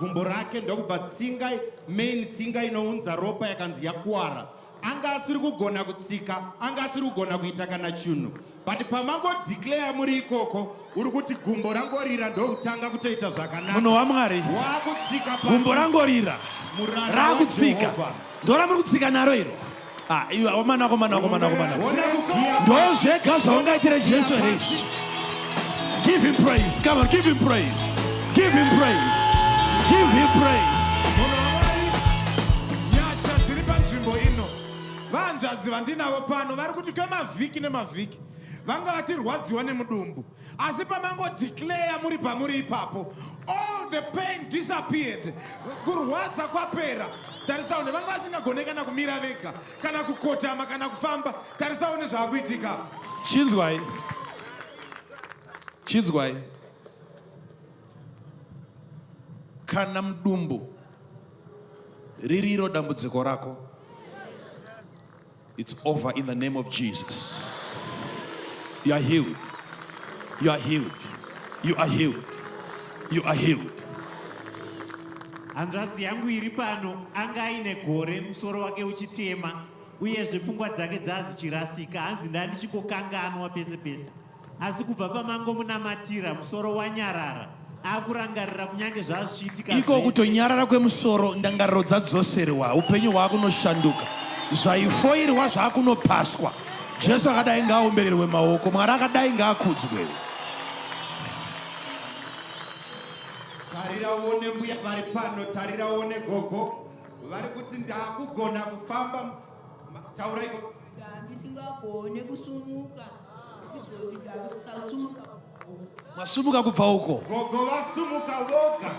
gumbo rake ndokubva tsinga, main tsinga inounza ropa yakanzi yakuwara. anga asiri kugona kutsika, anga asiri kugona kuita kana chinhu. But pamango declare muri ikoko, uri kuti gumbo rangorira ndokutanga kutoita zvakanaka. Munhu waMwari. Wakutsika pasi. Gumbo rangorira. Rakutsika. Ndora muri kutsika naro iro. Iwe omana. Ndozvega zvaungaitire Jesu here. Give him praise. Come on, give him praise. Give him praise. Give him praise. Nyasha dziri panzvimbo ino. Vanzvadzi vandinavo pano vari kuti kwemavhiki nemavhiki vanga vachirwadziwa nemudumbu. Asi pamango declare muri pamuri ipapo, all the pain disappeared. Kurwadza kwapera. Tarisaone vanga vasingagone kana kumira vega, kana kukotama, kana kufamba. Tarisaone zvakuitika. Chinzwai. Kana mudumbu ririro dambudziko rako, it's over in the name of Jesus. You are healed. You are healed. You are healed. You are healed. Hanzvadzi yangu iri pano anga aine gore musoro wake uchitema uyezve pfungwa dzake dzichirasika. Hanzi ndichikanganwa pese pese. Asi kubva pamango munamatira musoro wanyarara. Akurangarira kunyange zvazvichiitika. Iko kutonyarara kwemusoro ndangariro dzadzoserwa, upenyu hwako hunoshanduka. Zvaifoirwa zvakunopaswa. Jesu akadai ngaaombererwe maoko, Mwari akadai ngaakudzwe. Tarira uone mbuya vari pano, tarira uone gogo. Vari kuti ndakugona kufamba. Taura iko. Ndisingagone kusumuka. Masumuka kubva uko. Gogo vasumuka voga.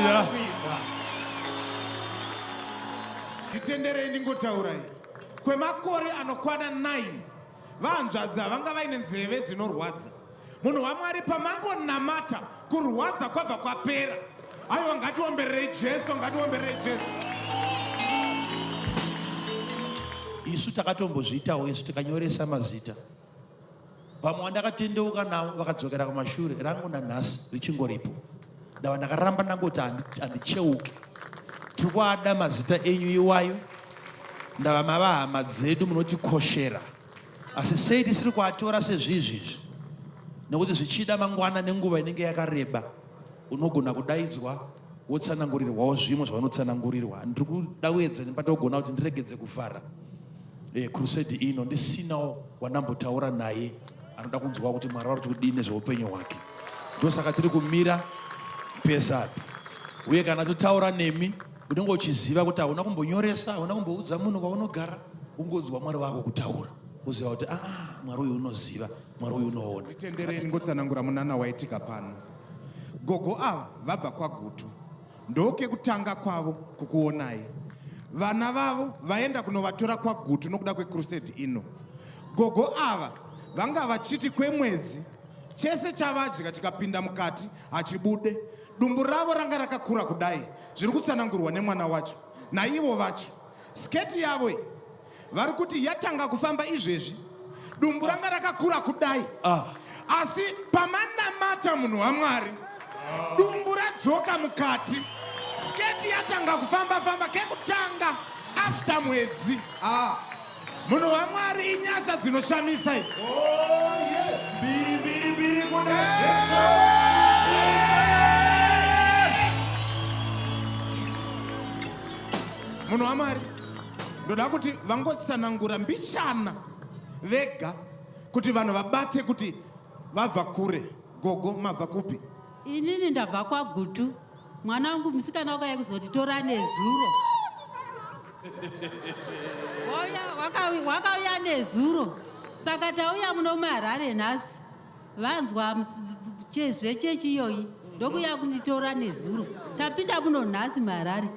Ya. Nditenderei ndingotaurai. Kwemakore anokwana 9, vanzvadzi vanga vaine nzeve dzinorwadza. Munhu waMwari pamango namata, kurwadza kwabva kwapera. Aiwa, ngatiombererei Jesu, ngatiombererei Jesu. Isu takatombozviitawo isu tikanyoresa mazita. Vamwe vandakatendeuka navo vakadzokera kumashure, rangu nanhasi richingoripo. Ndava ndakaramba ndangoti handicheuke. Tiri kuada mazita enyu iwayo. Ndava mava hama dzedu munotikoshera. Asi sei tisiri kuatora sezvizvizvi? Nekuti zvichida mangwana nenguva inenge yakareba, unogona kudaidzwa wotsanangurirwawo zvimwe zvaunotsanangurirwa. Ndiri kuda kuedza ndipatogona kuti ndiregedze kuvhara crusade ino ndisinawo wanambotaura naye anoda kunzwa kuti Mwari vari kudii nezveupenyu hwake. Ndosaka tiri kumira pesapi. Uye kana totaura nemi, unenge uchiziva kuti hauna kumbonyoresa, hauna kumboudza munhu kwaunogara, ungodzwa Mwari wako kutaura. Uziva kuti Mwari uyu unoziva, Mwari uyu unoona. Tenderei ngotsanangura munana waitika pano. Gogo ava vabva kwagutu. Ndoke kutanga kwavo kukuonai. Vana vavo vaenda kunovatora kwagutu nokuda kwecrusade ino. Gogo ava vanga vachiti kwemwedzi chese chavadya chikapinda mukati hachibude. Dumbu ravo ranga rakakura kudai. Zviri kutsanangurwa nemwana wacho. Naivo vacho sketi yavo vari kuti yatanga kufamba izvezvi. Dumbu ranga rakakura kudai. Asi pamanamata munhu waMwari, dumbu radzoka mukati. Sketi yatanga kufamba kekutanga after mwedzi. Munhu waMwari inyasha dzinoshamisa idzi. Yes. Biri kuna Jesu. Munhu waMwari, ndoda kuti vangotsanangura mbishana vega kuti vanhu vabate kuti vabva kure. Gogo, mabva kupi? Inini ndabva kwagutu. Mwana wangu musikana wakauya kuzotitora nezuro. Wakauya nezuro. Saka tauya muno muHarare nhasi. Vanzwa chechi iyoyi. Ndokuya kunditora nezuro. Tapinda muno nhasi muHarare.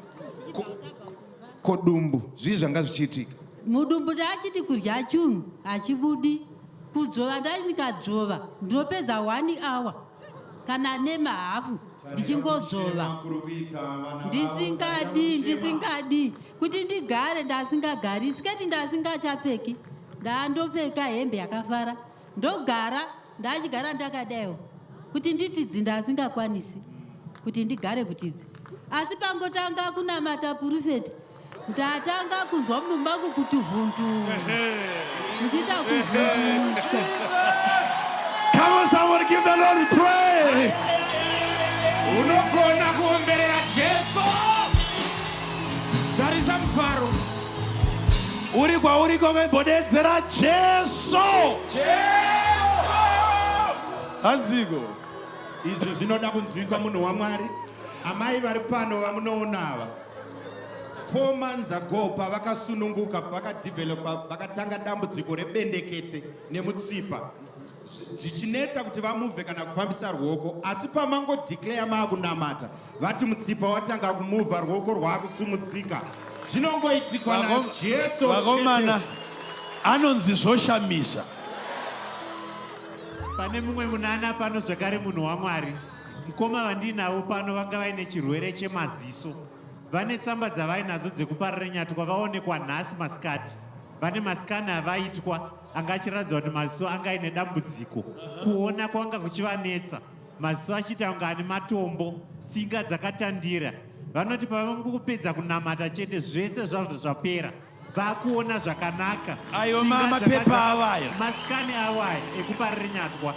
Kodumbu, zvii zvanga zvichiitika? Mudumbu ndachiti kurya chunhu hachibudi. Kudzova ndikadzova ndinopedza 1 hour kana nemahafu ndichingodzova. Ndisingadi kuti ndigare ndasingagari. Sketi ndasingachapfeki. Ndandopfeka hembe yakafara. Ndogara ndachigara ndakadaiwo kuti nditi ndasingakwanisi. kuti ndigare kutidzi. Asi pangotanga kunamata purofeti, ndatanga kunzwa mudumbu wangu kuti vhundu. Muchiita kuvhundutya. Come on, someone give the Lord praise. unogona kuomberera Jesu. Tarisa mufaro. Uri kwauri kwakaimbodedzera Jesu. Hanziko. Izvi zvinoda kunzwikwa munhu waMwari. Amai vari pano vamunoona ava 4 months ago pavakasununguka vakadevelopa vakatanga dambudziko rebendekete nemutsipa zvichinetsa kuti vamuvhe kana kufambisa ruoko, asi pamangodeclare maakunamata vati mutsipa watanga kumuvha ruoko rwaakusumudzika. Zvinongoitikwa naJesu. Vakomana anonzi zvoshamisa. Pane mumwe munana pano zvakare munhu waMwari. Mukoma vandinavo pano vanga vaine chirwere chemaziso. Vane tsamba dzavainadzo dzekuparira nyatwa vaonekwa nhasi masikati. Vane masikani avaitwa anga achiratidza kuti maziso anga aine dambudziko. Kuona kwanga kuchivanetsa. Maziso achiita kunge ane matombo, tsinga dzakatandira. Vanoti pavangopedza kunamata chete zvese zvazvo zvapera. Vakuona zvakanaka. Ayo mapepa awaya. Masikani awaya ekuparira nyatwa.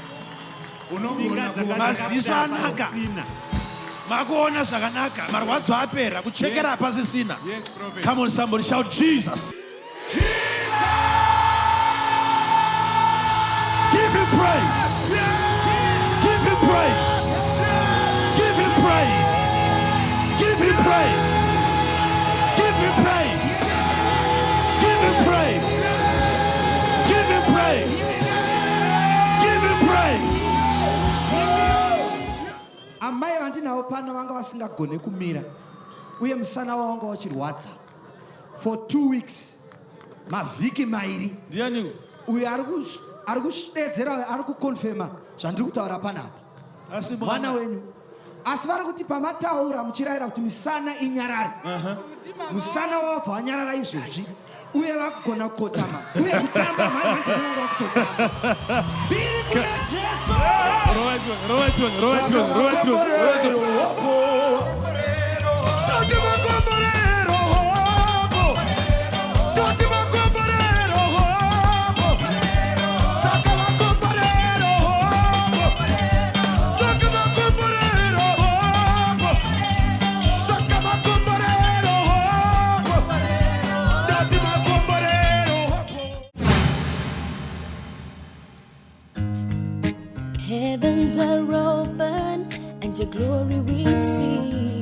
Maziso anaka. Makuona zvakanaka. Marwadzo apera. Kuchekera pasisina. Come on, somebody shout Jesus. Jesus! Give him praise. Give him praise. Give him praise. Give him praise. Give him praise. Give him praise. Give him praise. Give him praise. Amai vandinawo pano vanga vasingagone kumira uye musana wavo wanga wachirwadza for 2 weeks, mavhiki mairi. Ndiani uyo ari kudedzera, ari kukonfema zvandiri kutaura panapa, mwana wenyu. Asi vari kuti pamataura muchirayira kuti misana inyarare, musana wavo wanyarara izvozvi uye vakugona kukotama uye kutamba. Mai vanje vanga kutotamba biri kuna Jesu. Heavens are open and your glory we see.